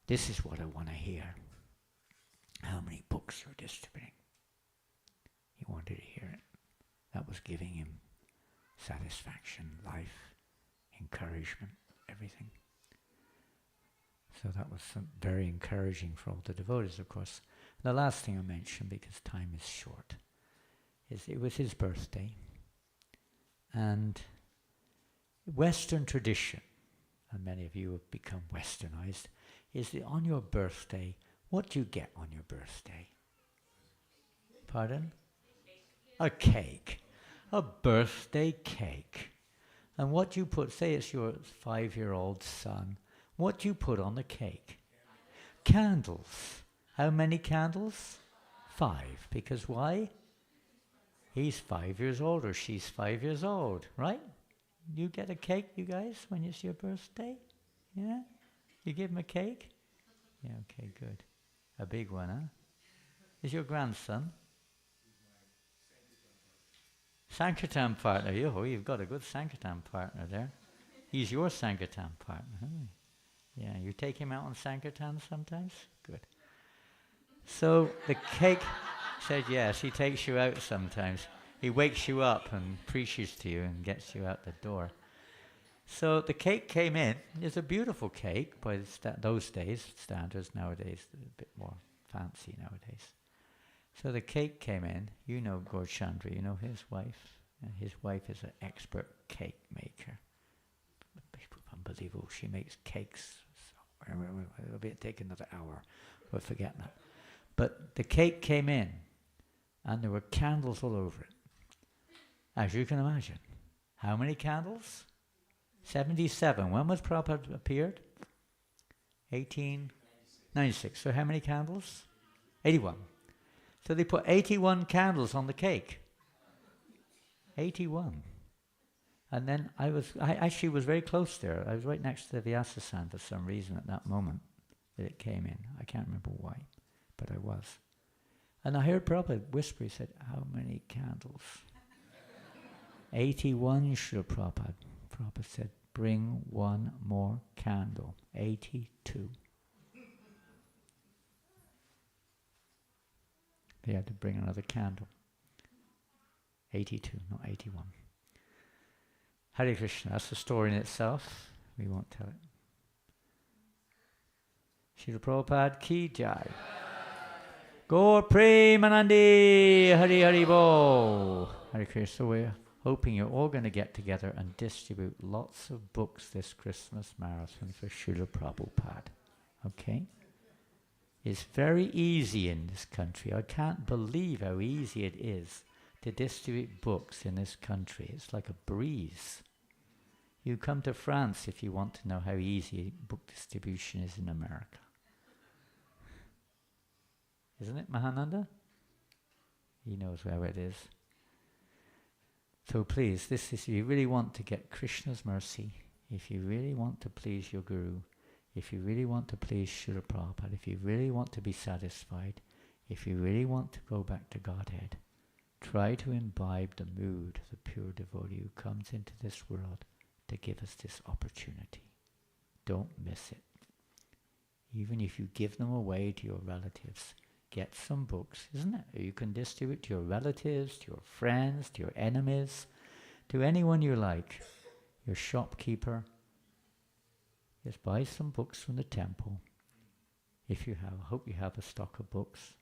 S1: This is what I want to hear. How many books you're distributing? He wanted to hear it. That was giving him satisfaction, life, encouragement, everything. So that was very encouraging for all the devotees, of course. The last thing I mentioned, because time is short, is it was his birthday. And Western tradition, and many of you have become westernized, is that on your birthday, what do you get on your birthday? Pardon? A cake. A birthday cake. And what do you put, say it's your 5-year-old son, what do you put on the cake? Candles. How many candles? 5. Because why? He's 5 years old or she's 5 years old, right? You get a cake, you guys, when it's your birthday? Yeah? You give him a cake? Yeah, okay, good. A big one, huh? Is your grandson? Sankirtan partner. You've got a good Sankirtan partner there. He's your Sankirtan partner, huh? Yeah, you take him out on Sankirtan sometimes? Good. So the cake said yes, he takes you out sometimes. He wakes you up and preaches to you and gets you out the door. So the cake came in. It's a beautiful cake by those days, standards. Nowadays, a bit more fancy nowadays. So the cake came in. You know Gaur Chandra, you know his wife. And his wife is an expert cake maker. Unbelievable. She makes cakes. So it'll take another hour. We'll forget that. But the cake came in, and there were candles all over it. As you can imagine. How many candles? 77. When was Prabhupada appeared? 1896. So how many candles? 81. So they put 81 candles on the cake. 81. And then I actually was very close there. I was right next to the Vyasasan for some reason at that moment that it came in. I can't remember why, but I was. And I heard Prabhupada whisper, he said, how many candles? 81, Srila Prabhupada. Prabhupada said, bring one more candle. 82. They had to bring another candle. 82, not 81. Hare Krishna, that's a story in itself. We won't tell it. Srila Prabhupada ki jai. Gaur Premanandi Hari Hari Bo. Hare Krishna. So we're hoping you're all going to get together and distribute lots of books this Christmas marathon for Srila Prabhupada. Okay? It's very easy in this country. I can't believe how easy it is to distribute books in this country. It's like a breeze. You come to France if you want to know how easy book distribution is in America. Isn't it, Mahananda? He knows where it is. So please, if you really want to get Krishna's mercy, if you really want to please your Guru, if you really want to please Srila Prabhupada, if you really want to be satisfied, if you really want to go back to Godhead, try to imbibe the mood of the pure devotee who comes into this world to give us this opportunity. Don't miss it. Even if you give them away to your relatives, get some books, isn't it? You can distribute to your relatives, to your friends, to your enemies, to anyone you like, your shopkeeper. Just buy some books from the temple. If you have, I hope you have a stock of books.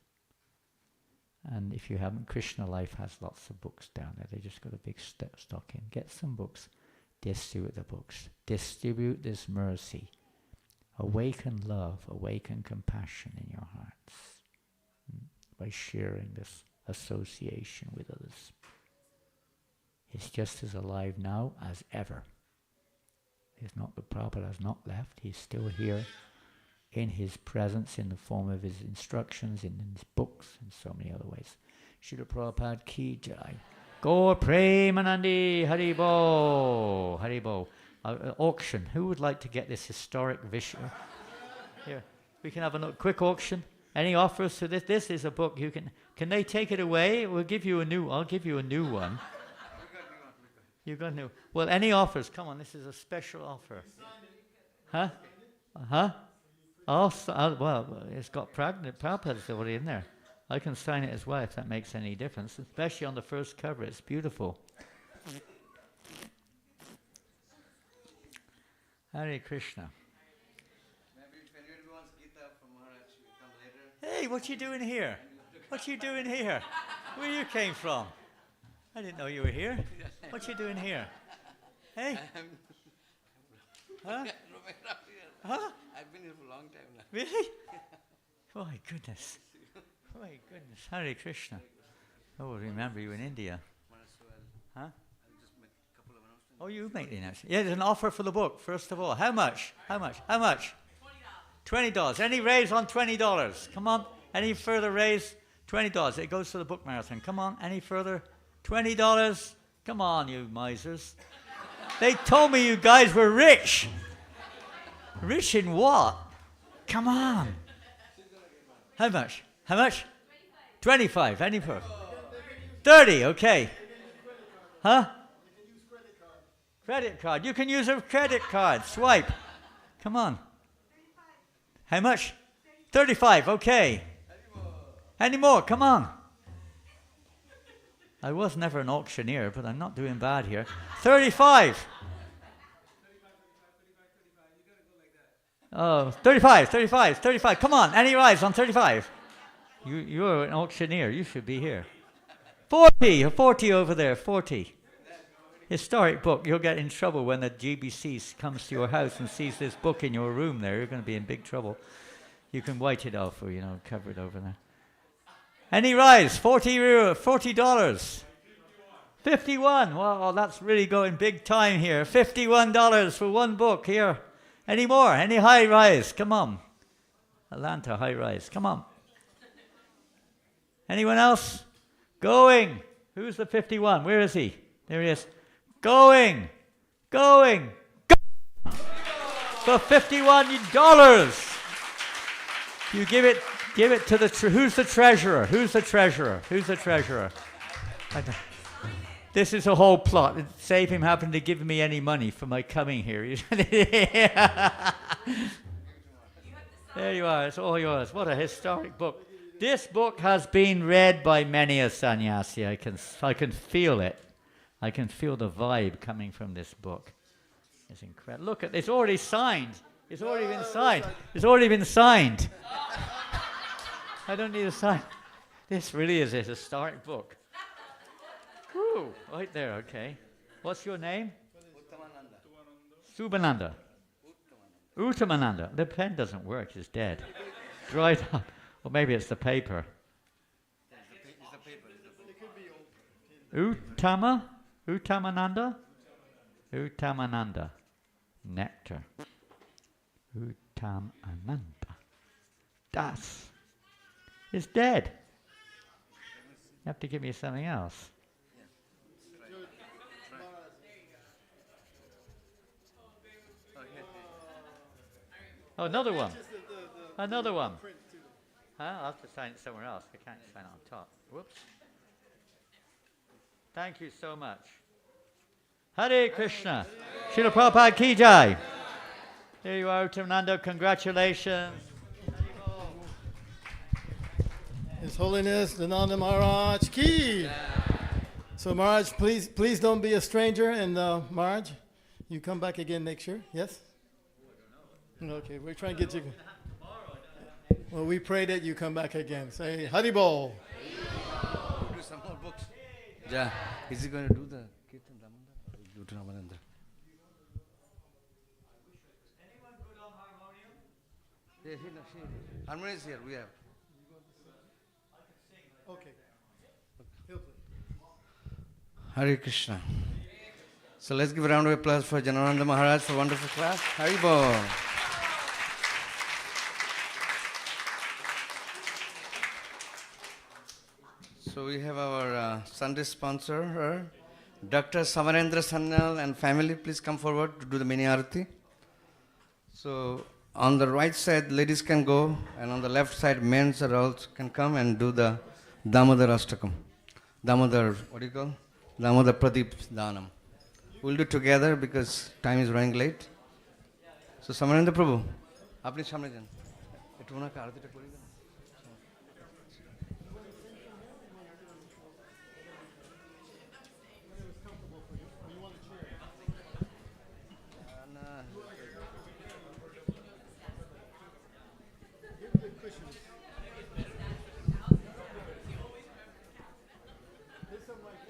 S1: And if you haven't, Krishna Life has lots of books down there. They just got a big stock in. Get some books. Distribute the books. Distribute this mercy. Awaken love, awaken compassion in your hearts by sharing this association with others. It's just as alive now as ever. It's not that Prabhupada has not left. He's still here in his presence, in the form of his instructions, in his books, and so many other ways. Srila Prabhupada ki jai. Gaur Premanandi Haribo. Haribo. Auction. Who would like to get this historic Vishnu? Here. We can have a quick auction. Any offers to this? This is a book. You can they take it away? We'll give you a new. I'll give you a new one. You got new. Well, any offers? Come on, this is a special offer. Huh? Huh? Well, it's got Prabhupada's already in there. I can sign it as well if that makes any difference, especially on the first cover. It's beautiful. Hare Krishna.
S3: Maybe if anybody wants Gita from Maharaj, you come later.
S1: Hey, what you doing here? What you doing here? Where you came from? I didn't know you were here. What you doing here? Hey? Huh? Huh?
S3: I've been here for a long time now.
S1: Really? Oh my goodness. Oh my goodness. Hare Krishna. Oh, I remember you in India. Huh?
S3: I'll just make a couple of announcements.
S1: Oh, you make the announcement. Yeah, there's an offer for the book, first of all. How much? How much? How much? $20. Any raise on $20? Come on. Any further raise? $20. It goes to the book marathon. Come on. Any further? $20? Come on, you misers. They told me you guys were rich. Rich in what? Come on. How much? How much? 25. Any further? 30, okay. Huh? Credit card. You can use a credit card. Swipe. Come on. How much? 35, okay. Any more? Come on. I was never an auctioneer, but I'm not doing bad here. 35. Oh, 35. Come on, any rise on 35? You're an auctioneer. You should be here. 40 over there, 40. Historic book. You'll get in trouble when the GBC comes to your house and sees this book in your room there. You're going to be in big trouble. You can white it off or, cover it over there. Any rise? $40. 51. Well, that's really going big time here. $51 for one book here. Any more? Any high rise? Come on. Atlanta high rise. Come on. Anyone else? Going. Who's the 51? Where is he? There he is. Going. For $51. You give it to the, who's the treasurer? This is a whole plot. Save him having to give me any money for my coming here. There you are. It's all yours. What a historic book. This book has been read by many a sannyasi. I can feel it. I can feel the vibe coming from this book. It's incredible. Look at, it's already signed. It's already been signed. I don't need a sign. This really is a historic book. Woo, right there, okay. What's your name? Subhananda. Uttamananda. The pen doesn't work, it's dead. Dried up. Or maybe it's the paper. Uttamananda? Uttamananda. Nectar. Uttamananda. Das. It's dead. You have to give me something else. Oh, another one. Another one. Huh? I'll have to sign it somewhere else. I can't sign it on top. Whoops. Thank you so much. Hare Krishna. Srila Prabhupada ki jai. There you are, Uttananda. Congratulations.
S4: His Holiness Janandan Maharaj ki. So Maharaj, please don't be a stranger, and Maharaj, you come back again next year. Yes. Okay, we're trying to get you. Well, we pray that you come back again. Say Haribol.
S3: Do some more books. Yeah. Is he going to do the Kirtan Ramanda or do Ramananda?
S1: Anyone good on harmonium?
S3: Harmony is here. We have.
S4: Okay. He'll play.
S3: Hare Krishna. So let's give a round of applause for Janandan Maharaj for wonderful class. Haribol. So we have our Sunday sponsor, Dr. Samarendra Sanyal and family. Please come forward to do the mini arati. So on the right side, ladies can go, and on the left side, men's also can come and do the Damodar Ashtakam. Damodar, what do you call? Damodar Pradeep Dhanam. We'll do together because time is running late. So Samarendra Prabhu, apni samne jan. Etu onak arati ta kori then.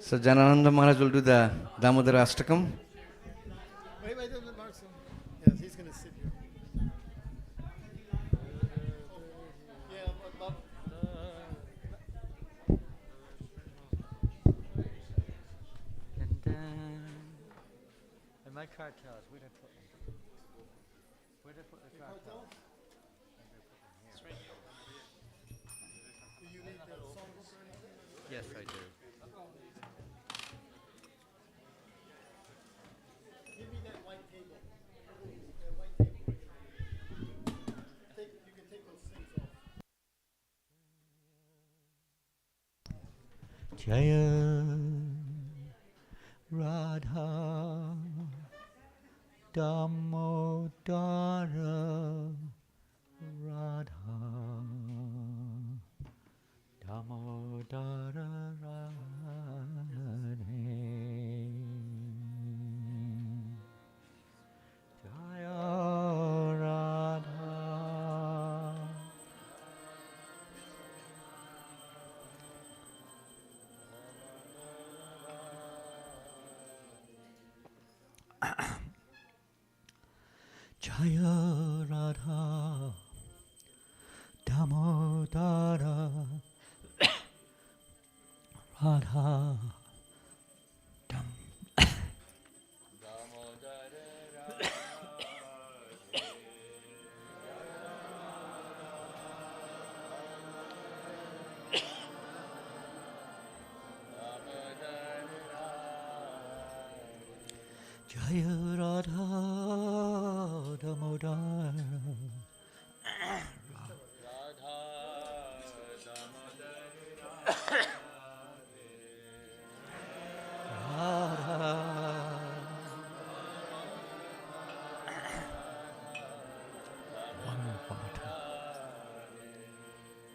S3: So Janananda Maharaj will do the Damodar Ashtakam.
S4: Wait, Mark. Yes, he's going to sit here. Yeah, but
S1: And my cartels, where'd I put them? Where'd I put the cartels?
S4: do you need the songbook or anything?
S1: Yes, I do.
S4: Give me that white table. That white table. You can take those things off.
S1: Jaya Radha Damodara Radha Damodara Radhe Jaya Radha Jaya Radha Damodara Radha Dam Jaya Radha Damodara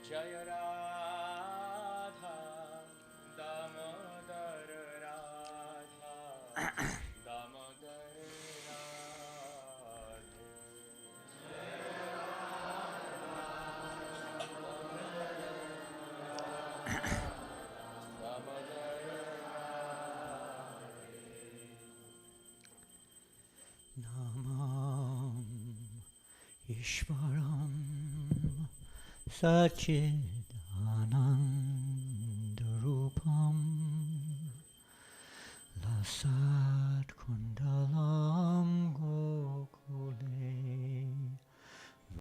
S2: Jaya Radha Damodar Radha Damodar
S1: Namam Ishvaram Sachit